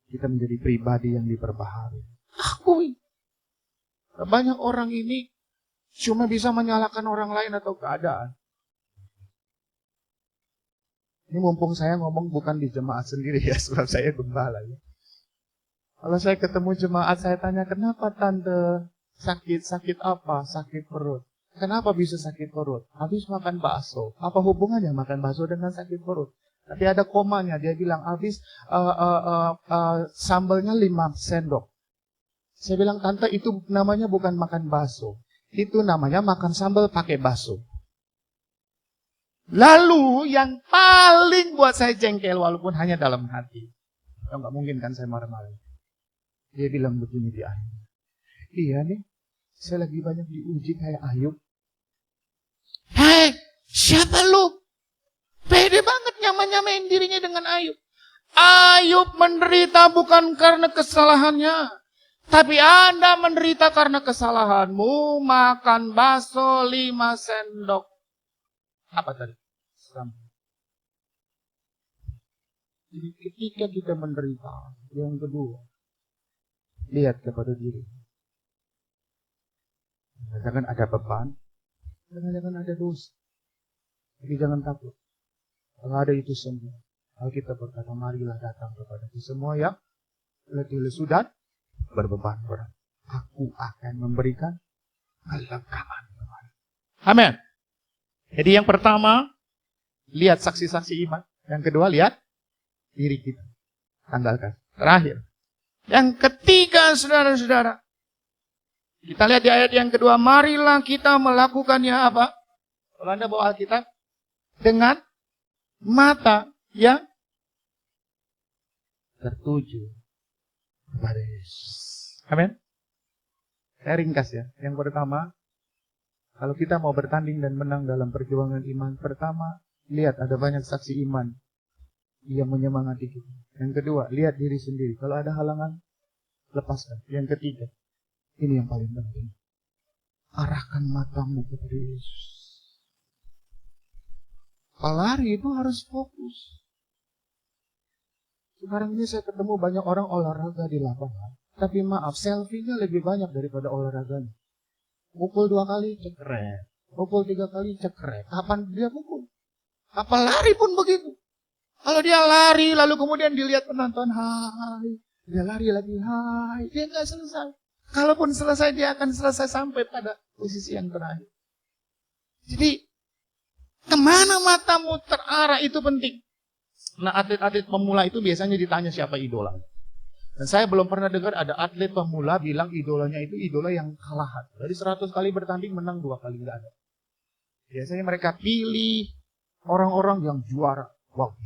Speaker 3: kita menjadi pribadi yang diperbaharui. Akui. Banyak orang ini cuma bisa menyalahkan orang lain atau keadaan. Ini mumpung saya ngomong bukan di jemaat sendiri ya, sebab saya gembala ya. Kalau saya ketemu jemaat, saya tanya, kenapa tante sakit apa? Sakit perut. Kenapa bisa sakit perut? Habis makan bakso. Apa hubungannya makan bakso dengan sakit perut? Tapi ada komanya, dia bilang habis sambalnya 5 sendok. Saya bilang, tante itu namanya bukan makan bakso. Itu namanya makan sambal pakai bakso. Lalu yang paling buat saya jengkel walaupun hanya dalam hati. Ya, nggak mungkin kan saya marah-marah. Dia bilang begini di akhir. Iya nih, saya lagi banyak diuji kayak Ayub. Hei, siapa lu? Pede banget nyamain dirinya dengan Ayub. Ayub menderita bukan karena kesalahannya. Tapi Anda menderita karena kesalahanmu. Makan bakso 5 sendok. Apa tadi? Jadi ketika kita menderita, yang kedua, lihat kepada diri. Jangan ada beban, jangan ada dosa. Tapi jangan takut. Kalau ada itu semua, Alkitab berkata, marilah datang kepada semua yang letih lesu dan berbeban berat. Aku akan memberikan kelegaan kepada. Amin. Jadi yang pertama, lihat saksi-saksi iman. Yang kedua, lihat diri kita. Tanggalkan. Terakhir. Yang ketiga, saudara-saudara. Kita lihat di ayat yang kedua. Marilah kita melakukannya apa? Kalau Anda bawa Alkitab. Dengan mata yang tertuju kepada Yesus. Amin. Saya ringkas ya. Yang pertama, kalau kita mau bertanding dan menang dalam perjuangan iman, pertama, lihat ada banyak saksi iman yang menyemangati kita. Yang kedua, lihat diri sendiri. Kalau ada halangan, lepaskan. Yang ketiga, ini yang paling penting. Arahkan matamu kepada Yesus. Pelari itu harus fokus. Sekarang ini saya ketemu banyak orang olahraga di lapangan. Tapi maaf, selfie-nya lebih banyak daripada olahraganya. Pukul 2 kali, cekrek. Pukul 3 kali, cekrek. Kapan dia pukul? Apa lari pun begitu. Kalau dia lari, lalu kemudian dilihat penonton, hai. Dia lari lagi, hai. Dia nggak selesai. Kalaupun selesai, dia akan selesai sampai pada posisi yang terakhir. Jadi, kemana matamu terarah itu penting. Nah, atlet-atlet pemula itu biasanya ditanya siapa idola. Dan saya belum pernah dengar ada atlet pemula bilang idolanya itu idola yang kalahan. Dari 100 kali bertanding menang 2 kali, nggak ada. Biasanya mereka pilih orang-orang yang juara. Wow.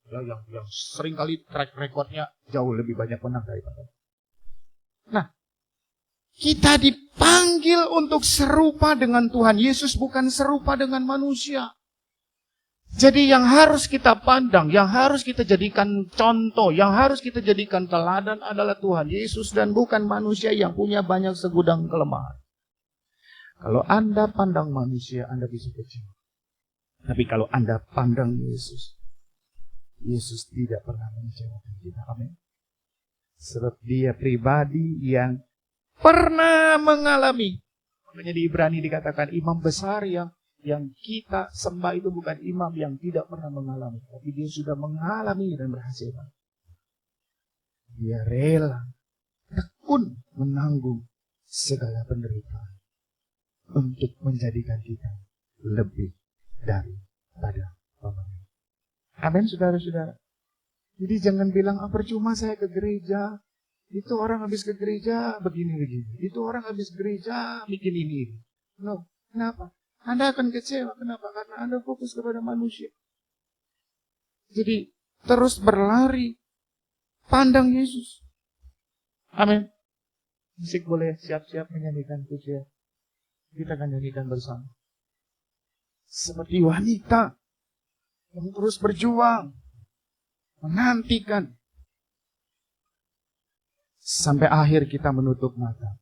Speaker 3: Ya, yang sering kali track recordnya jauh lebih banyak menang daripada. Nah, kita dipanggil untuk serupa dengan Tuhan Yesus, bukan serupa dengan manusia. Jadi yang harus kita pandang, yang harus kita jadikan contoh, yang harus kita jadikan teladan adalah Tuhan Yesus dan bukan manusia yang punya banyak segudang kelemahan. Kalau Anda pandang manusia, Anda bisa kecewa. Tapi kalau Anda pandang Yesus, Yesus tidak pernah mengecewakan kita. Amin. Sebab dia pribadi yang pernah mengalami. Makanya di Ibrani dikatakan imam besar yang kita sembah itu bukan imam yang tidak pernah mengalami. Tapi dia sudah mengalami dan berhasil. Dia rela, tekun menanggung segala penderitaan. Untuk menjadikan kita lebih daripada pemenang. Amin, saudara-saudara. Jadi jangan bilang, percuma saya ke gereja. Itu orang habis ke gereja begini-begini. Itu orang habis gereja bikin ini. No, kenapa? Anda akan kecewa. Kenapa? Karena Anda fokus kepada manusia. Jadi terus berlari. Pandang Yesus. Amin. Musik boleh siap-siap menyanyikan pujian. Kita akan nyanyikan bersama. Seperti wanita yang terus berjuang, menantikan sampai akhir kita menutup mata.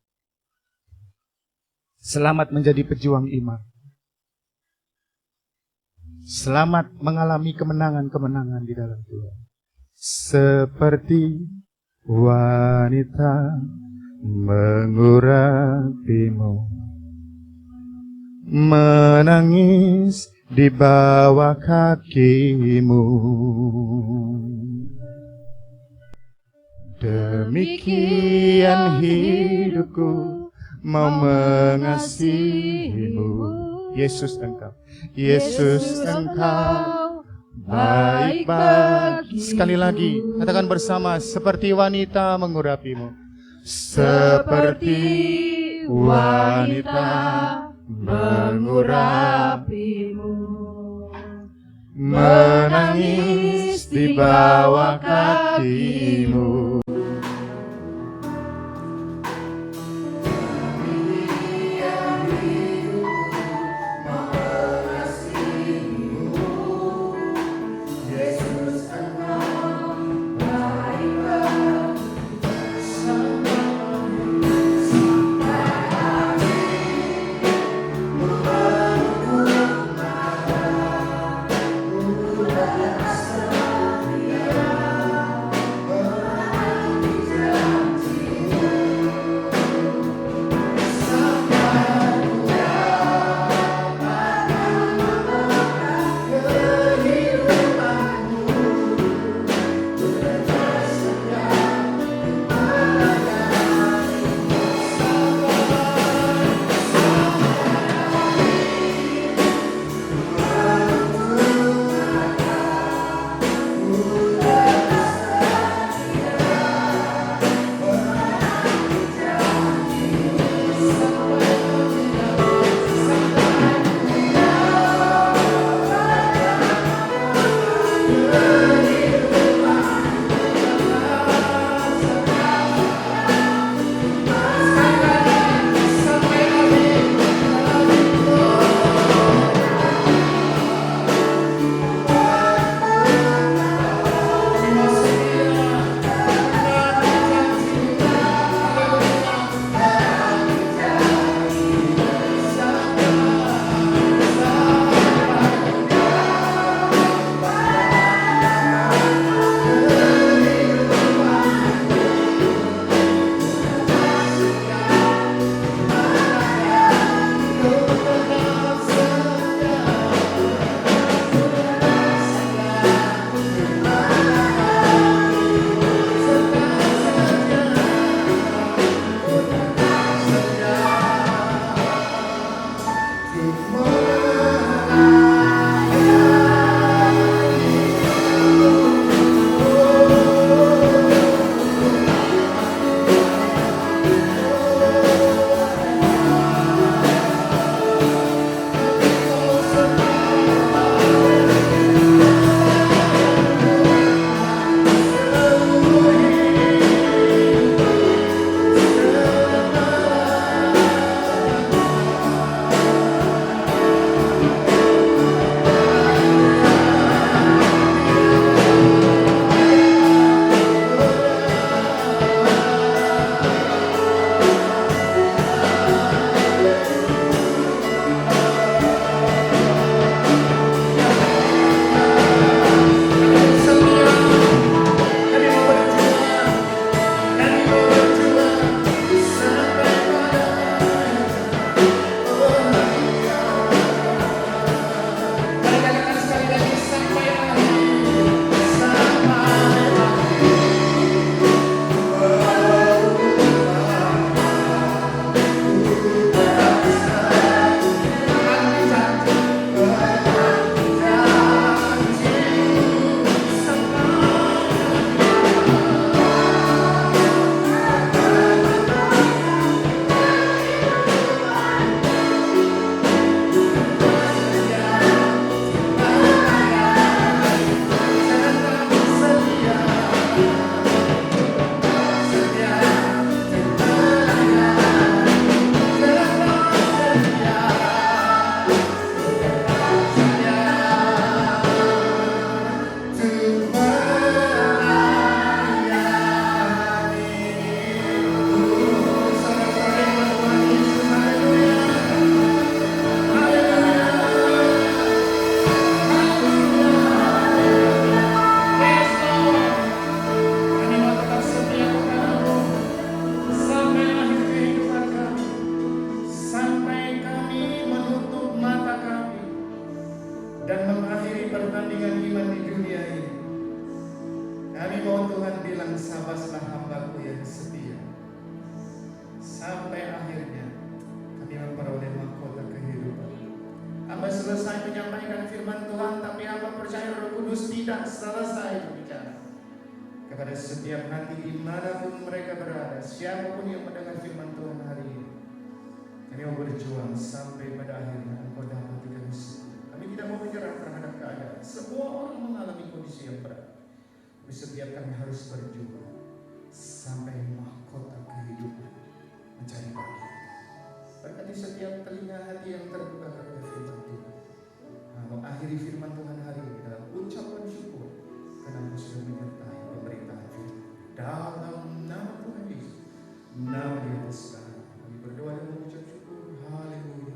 Speaker 3: Selamat menjadi pejuang iman. Selamat mengalami kemenangan-kemenangan di dalam Tuhan. Seperti wanita mengurapimu, menangis di bawah kakimu. Demikian hidupku mau mengasihimu. Yesus engkau baik bagi. Sekali lagi katakan bersama, seperti wanita mengurapimu. Seperti wanita mengurapimu, menangis di bawah kakimu. firman Tuhan, tapi hamba percaya Roh Kudus tidak selesai berbicara kepada setiap hati dimanapun mereka berada, siapapun yang mendengar firman Tuhan hari ini. Kami mau berjuang sampai pada akhirnya Engkau dapat kami semua. Kami tidak mau menyerah terhadap keadaan. Semua orang mengalami kondisi yang berat, tapi setiap kami harus berjuang sampai mahkota kehidupan mencari bahagia. Berkati setiap telinga hati yang terbuka kepada firman Tuhan. Mengakhiri firman Tuhan hari ini dalam ucapan syukur karena Engkau sudah menyertai pemerintahan firman. Dalam nama Tuhan Yesus, nama di atas segala, kami berdoa dan mengucap syukur. Haleluya.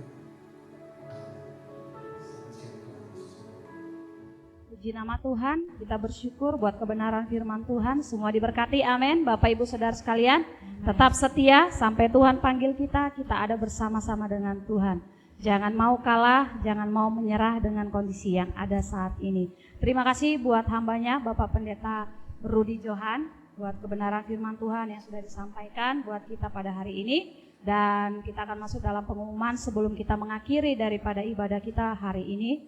Speaker 1: Puji nama Tuhan, kita bersyukur buat kebenaran firman Tuhan. Semua diberkati, amin. Bapak Ibu Saudara sekalian, tetap setia sampai Tuhan panggil kita ada bersama-sama dengan Tuhan. Jangan mau kalah, jangan mau menyerah dengan kondisi yang ada saat ini. Terima kasih buat hambanya Bapak Pendeta Rudi Johan, buat kebenaran firman Tuhan yang sudah disampaikan buat kita pada hari ini. Dan kita akan masuk dalam pengumuman sebelum kita mengakhiri daripada ibadah kita hari ini.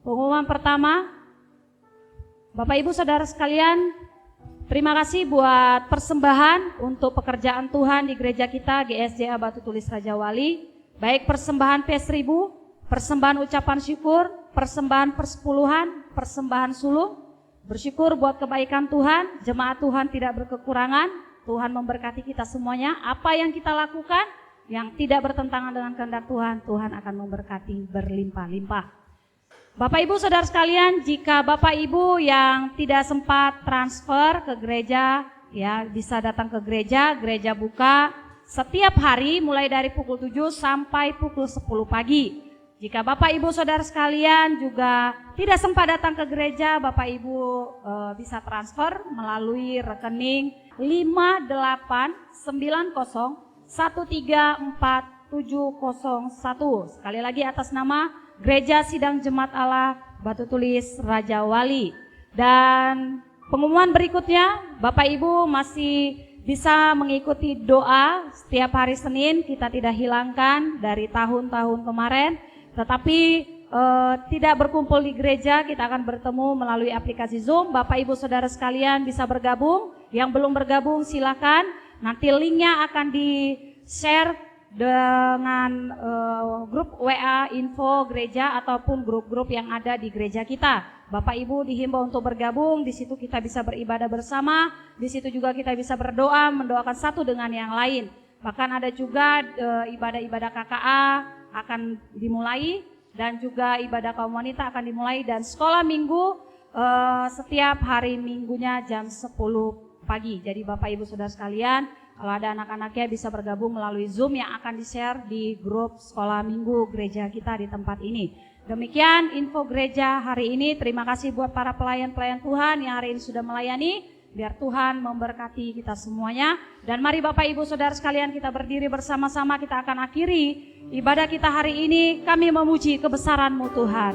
Speaker 1: Pengumuman pertama, Bapak Ibu Saudara sekalian, terima kasih buat persembahan untuk pekerjaan Tuhan di gereja kita GSJA Batu Tulis Raja Wali. Baik persembahan P1000, persembahan ucapan syukur, persembahan persepuluhan, persembahan sulung. Bersyukur buat kebaikan Tuhan, jemaat Tuhan tidak berkekurangan. Tuhan memberkati kita semuanya. Apa yang kita lakukan yang tidak bertentangan dengan kehendak Tuhan, Tuhan akan memberkati berlimpah-limpah. Bapak Ibu Saudara sekalian, jika Bapak Ibu yang tidak sempat transfer ke gereja, ya bisa datang ke gereja, gereja buka setiap hari mulai dari pukul 7 sampai pukul 10 pagi. Jika Bapak Ibu Saudara sekalian juga tidak sempat datang ke gereja, Bapak Ibu bisa transfer melalui rekening 589013471. Sekali lagi atas nama Gereja Sidang Jemaat Allah Batu Tulis Raja Wali. Dan pengumuman berikutnya, Bapak Ibu masih bisa mengikuti doa setiap hari Senin. Kita tidak hilangkan dari tahun-tahun kemarin, tetapi tidak berkumpul di gereja, kita akan bertemu melalui aplikasi Zoom. Bapak Ibu Saudara sekalian bisa bergabung. Yang belum bergabung silakan. Nanti linknya akan di-share dengan grup WA info gereja ataupun grup-grup yang ada di gereja kita. Bapak Ibu dihimbau untuk bergabung, di situ kita bisa beribadah bersama, di situ juga kita bisa berdoa, mendoakan satu dengan yang lain. Bahkan ada juga ibadah-ibadah KKA akan dimulai dan juga ibadah kaum wanita akan dimulai, dan sekolah minggu setiap hari minggunya jam 10 pagi. Jadi Bapak Ibu Saudara sekalian, kalau ada anak-anaknya bisa bergabung melalui Zoom yang akan di-share di grup sekolah minggu gereja kita di tempat ini. Demikian info gereja hari ini. Terima kasih buat para pelayan-pelayan Tuhan yang hari ini sudah melayani. Biar Tuhan memberkati kita semuanya. Dan mari Bapak Ibu Saudara sekalian, kita berdiri bersama-sama, kita akan akhiri ibadah kita hari ini. Kami memuji kebesaran-Mu Tuhan.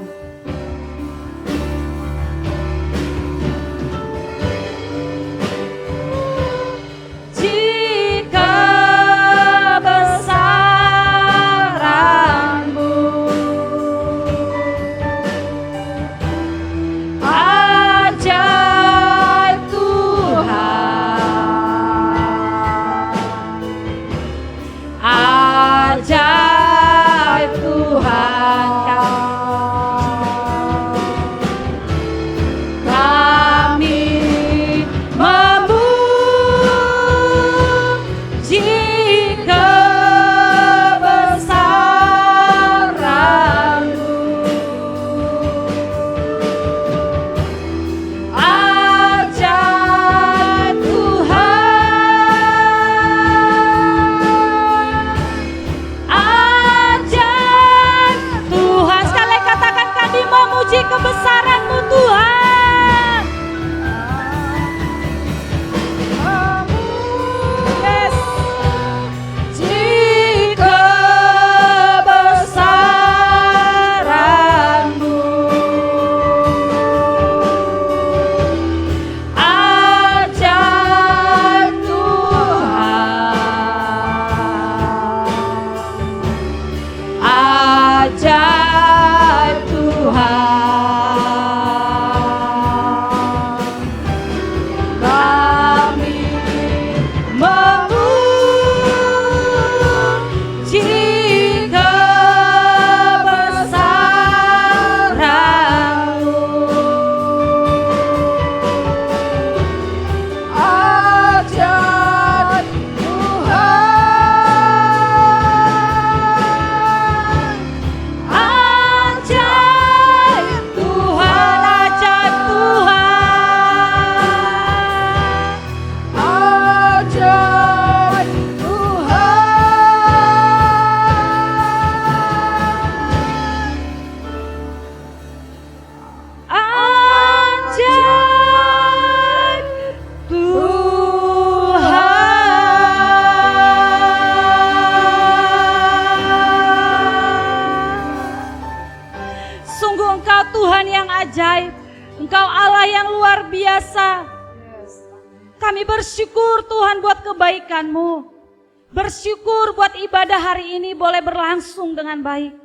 Speaker 4: ajaib. Engkau Allah yang luar biasa. Kami bersyukur Tuhan buat kebaikan-Mu. Bersyukur buat ibadah hari ini boleh berlangsung dengan baik.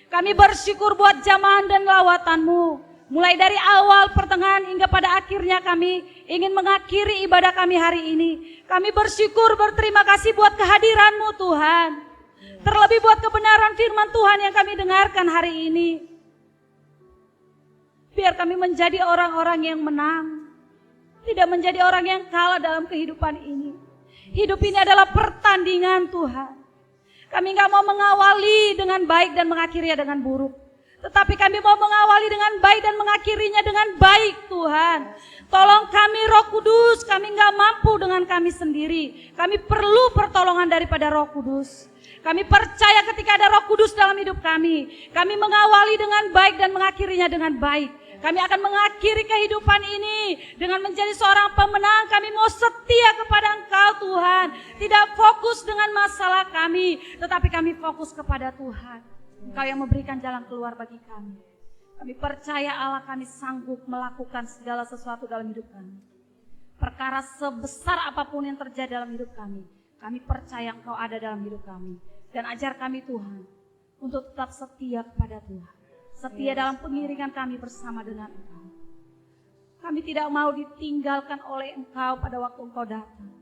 Speaker 4: Kami bersyukur buat jamahan dan lawatan-Mu. Mulai dari awal, pertengahan hingga pada akhirnya kami ingin mengakhiri ibadah kami hari ini. Kami bersyukur, berterima kasih buat kehadiran-Mu Tuhan. Terlebih buat kebenaran firman Tuhan yang kami dengarkan hari ini. Biar kami menjadi orang-orang yang menang. Tidak menjadi orang yang kalah dalam kehidupan ini. Hidup ini adalah pertandingan Tuhan. Kami gak mau mengawali dengan baik dan mengakhirinya dengan buruk. Tetapi kami mau mengawali dengan baik dan mengakhirinya dengan baik Tuhan. Tolong kami Roh Kudus, kami gak mampu dengan kami sendiri. Kami perlu pertolongan daripada Roh Kudus. Kami percaya ketika ada Roh Kudus dalam hidup kami. Kami mengawali dengan baik dan mengakhirinya dengan baik. Kami akan mengakhiri kehidupan ini dengan menjadi seorang pemenang. Kami mau setia kepada Engkau Tuhan. Tidak fokus dengan masalah kami, tetapi kami fokus kepada Tuhan. Engkau yang memberikan jalan keluar bagi kami. Kami percaya Allah kami sanggup melakukan segala sesuatu dalam hidup kami. Perkara sebesar apapun yang terjadi dalam hidup kami, kami percaya Engkau ada dalam hidup kami. Dan ajar kami Tuhan, untuk tetap setia kepada Tuhan. Setia dalam pengiringan kami bersama dengan Engkau. Kami tidak mau ditinggalkan oleh Engkau pada waktu Engkau datang.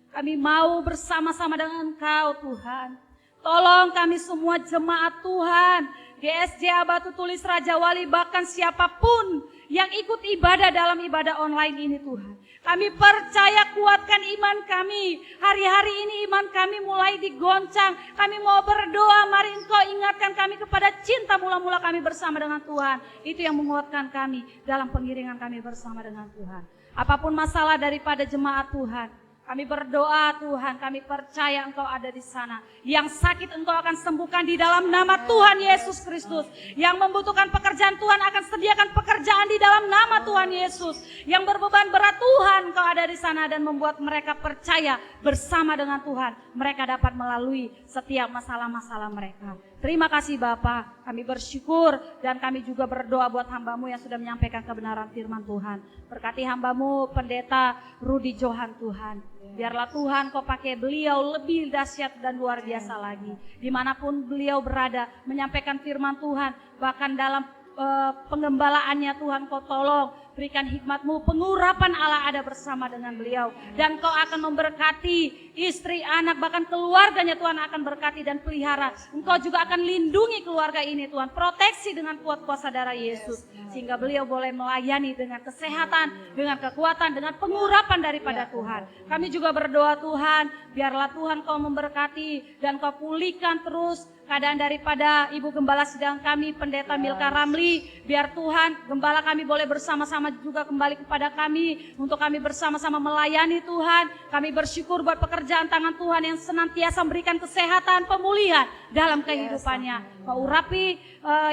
Speaker 4: Kami mau bersama-sama dengan Engkau Tuhan. Tolong kami semua jemaat Tuhan, GSJ Batu Tulis Raja Wali, bahkan siapapun yang ikut ibadah dalam ibadah online ini Tuhan. Kami percaya, kuatkan iman kami. Hari-hari ini iman kami mulai digoncang. Kami mau berdoa, mari Engkau ingatkan kami kepada cinta mula-mula kami bersama dengan Tuhan. Itu yang menguatkan kami dalam pengiringan kami bersama dengan Tuhan. Apapun masalah daripada jemaat Tuhan, kami berdoa Tuhan, kami percaya Engkau ada di sana. Yang sakit Engkau akan sembuhkan di dalam nama Tuhan Yesus Kristus. Yang membutuhkan pekerjaan Tuhan akan sediakan pekerjaan di dalam nama Tuhan Yesus. Yang berbeban berat Tuhan Engkau ada di sana dan membuat mereka percaya bersama dengan Tuhan. Mereka dapat melalui setiap masalah-masalah mereka. Terima kasih Bapa, kami bersyukur dan kami juga berdoa buat hamba-Mu yang sudah menyampaikan kebenaran firman Tuhan. Berkati hamba-Mu Pendeta Rudi Johan Tuhan. Biarlah Tuhan Kau pakai beliau lebih dahsyat dan luar biasa lagi. Dimanapun beliau berada menyampaikan firman Tuhan, bahkan dalam penggembalaannya Tuhan Kau tolong. Berikan hikmat-Mu, pengurapan Allah ada bersama dengan beliau. Dan Kau akan memberkati istri, anak, bahkan keluarganya Tuhan akan berkati dan pelihara. Engkau juga akan lindungi keluarga ini Tuhan. Proteksi dengan kuat kuasa darah Yesus. Sehingga beliau boleh melayani dengan kesehatan, dengan kekuatan, dengan pengurapan daripada Tuhan. Kami juga berdoa Tuhan, biarlah Tuhan Kau memberkati dan Kau pulihkan terus keadaan daripada Ibu Gembala Sidang kami, Pendeta Milka Ramli. Biar Tuhan, Gembala kami boleh bersama-sama juga kembali kepada kami untuk kami bersama-sama melayani Tuhan. Kami bersyukur buat pekerjaan tangan Tuhan yang senantiasa memberikan kesehatan, pemulihan dalam kehidupannya. Kau urapi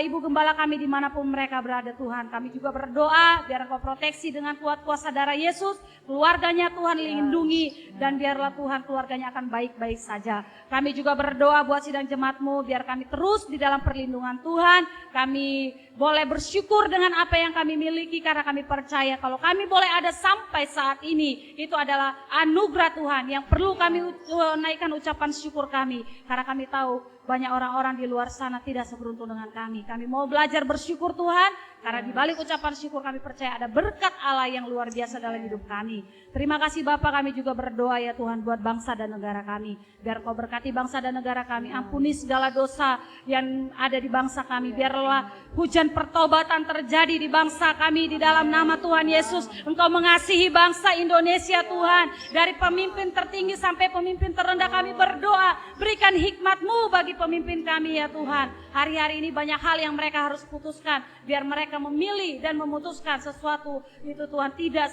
Speaker 4: Ibu Gembala kami dimanapun mereka berada Tuhan. Kami juga berdoa biar Kau proteksi dengan kuat kuasa darah Yesus. Keluarganya Tuhan lindungi dan biarlah Tuhan keluarganya akan baik-baik saja. Kami juga berdoa buat sidang jemaat-Mu biar kami terus di dalam perlindungan Tuhan. Kami boleh bersyukur dengan apa yang kami miliki karena kami percaya kalau kami boleh ada sampai saat ini itu adalah anugerah Tuhan yang perlu kami naikkan ucapan syukur kami karena kami tahu banyak orang-orang di luar sana tidak seberuntung dengan kami. Kami mau belajar bersyukur Tuhan karena di balik ucapan syukur kami percaya ada berkat Allah yang luar biasa dalam hidup kami. Terima kasih Bapak, kami juga berdoa ya Tuhan buat bangsa dan negara kami. Biar Kau berkati bangsa dan negara kami, ampuni segala dosa yang ada di bangsa kami. Biarlah hujan pertobatan terjadi di bangsa kami di dalam nama Tuhan Yesus. Engkau mengasihi bangsa Indonesia Tuhan. Dari pemimpin tertinggi sampai pemimpin terendah kami berdoa. Berikan hikmat-Mu bagi pemimpin kami ya Tuhan. Hari-hari ini banyak hal yang mereka harus putuskan. Biar mereka memilih dan memutuskan sesuatu itu Tuhan tidak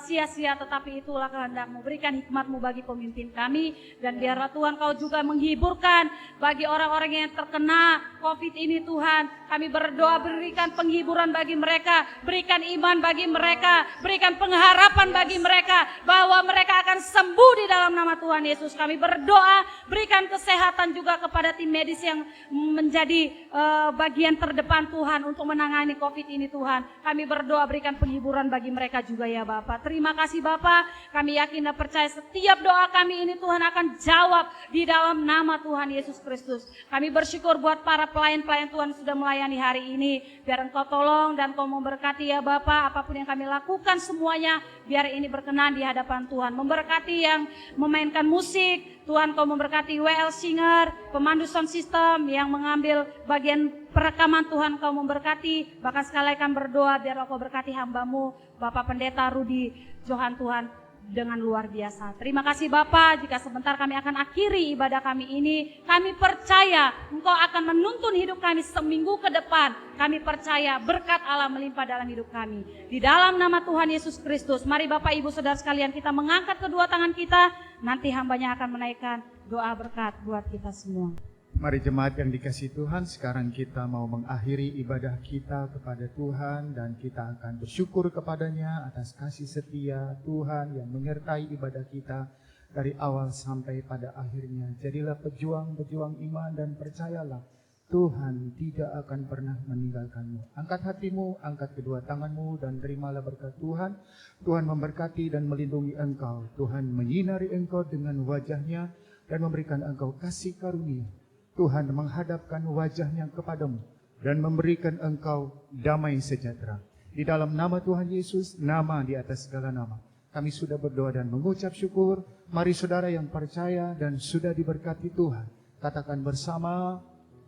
Speaker 4: sia-sia, tetapi itulah kehendak-Mu. Berikan hikmat-Mu bagi pemimpin kami dan biarlah Tuhan Kau juga menghiburkan bagi orang-orang yang terkena COVID ini Tuhan. Kami berdoa berikan penghiburan bagi mereka, berikan iman bagi mereka, berikan pengharapan bagi mereka bahwa mereka akan sembuh di dalam nama Tuhan Yesus. Kami berdoa berikan kesehatan juga kepada tim medis yang menjadi bagian terdepan Tuhan untuk menangani COVID ini Tuhan. Kami berdoa berikan penghiburan bagi mereka juga ya Bapak. Terima kasih Bapak, kami yakin dan percaya setiap doa kami ini Tuhan akan jawab di dalam nama Tuhan Yesus Kristus. Kami bersyukur buat para pelayan-pelayan Tuhan yang sudah melayani hari ini. Biar Engkau tolong dan Engkau memberkati ya Bapak, apapun yang kami lakukan semuanya, biar ini berkenan di hadapan Tuhan. Memberkati yang memainkan musik, Tuhan Kau memberkati WL Singer, pemandu sound system yang mengambil bagian perekaman, Tuhan Kau memberkati. Bahkan sekali akan berdoa biar Kau berkati hamba-Mu, Bapak Pendeta Rudi Johan Tuhan, dengan luar biasa. Terima kasih Bapak, jika sebentar kami akan akhiri ibadah kami ini, kami percaya Engkau akan menuntun hidup kami seminggu ke depan. Kami percaya berkat Allah melimpah dalam hidup kami. Di dalam nama Tuhan Yesus Kristus, mari Bapak Ibu Saudara sekalian kita mengangkat kedua tangan kita, nanti hambanya akan menaikkan doa berkat buat kita semua.
Speaker 3: Mari jemaat yang dikasihi Tuhan, sekarang kita mau mengakhiri ibadah kita kepada Tuhan dan kita akan bersyukur kepadanya atas kasih setia Tuhan yang menyertai ibadah kita dari awal sampai pada akhirnya. Jadilah pejuang-pejuang iman dan percayalah Tuhan tidak akan pernah meninggalkanmu. Angkat hatimu, angkat kedua tanganmu dan terimalah berkat Tuhan. Tuhan memberkati dan melindungi engkau. Tuhan menyinari engkau dengan wajahnya dan memberikan engkau kasih karunia. Tuhan menghadapkan wajahnya kepadamu dan memberikan engkau damai sejahtera. Di dalam nama Tuhan Yesus, nama di atas segala nama, kami sudah berdoa dan mengucap syukur. Mari saudara yang percaya dan sudah diberkati Tuhan, katakan bersama,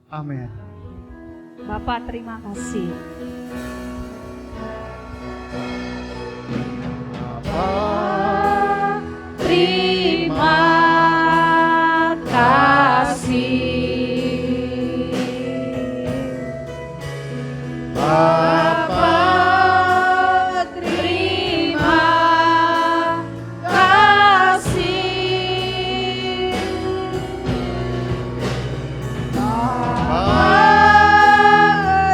Speaker 3: amin.
Speaker 4: Bapak terima kasih.
Speaker 2: Bapa, terima kasih. Bapa, terima kasih. Bapa,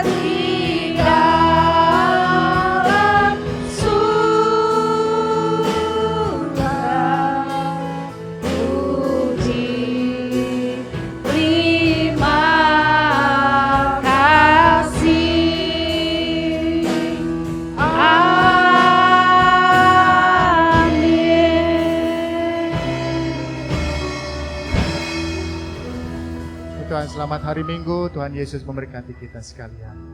Speaker 2: di dalam surga, puji terima kasih.
Speaker 3: Tuhan, selamat hari Minggu. Tuhan Yesus memberkati kita sekalian.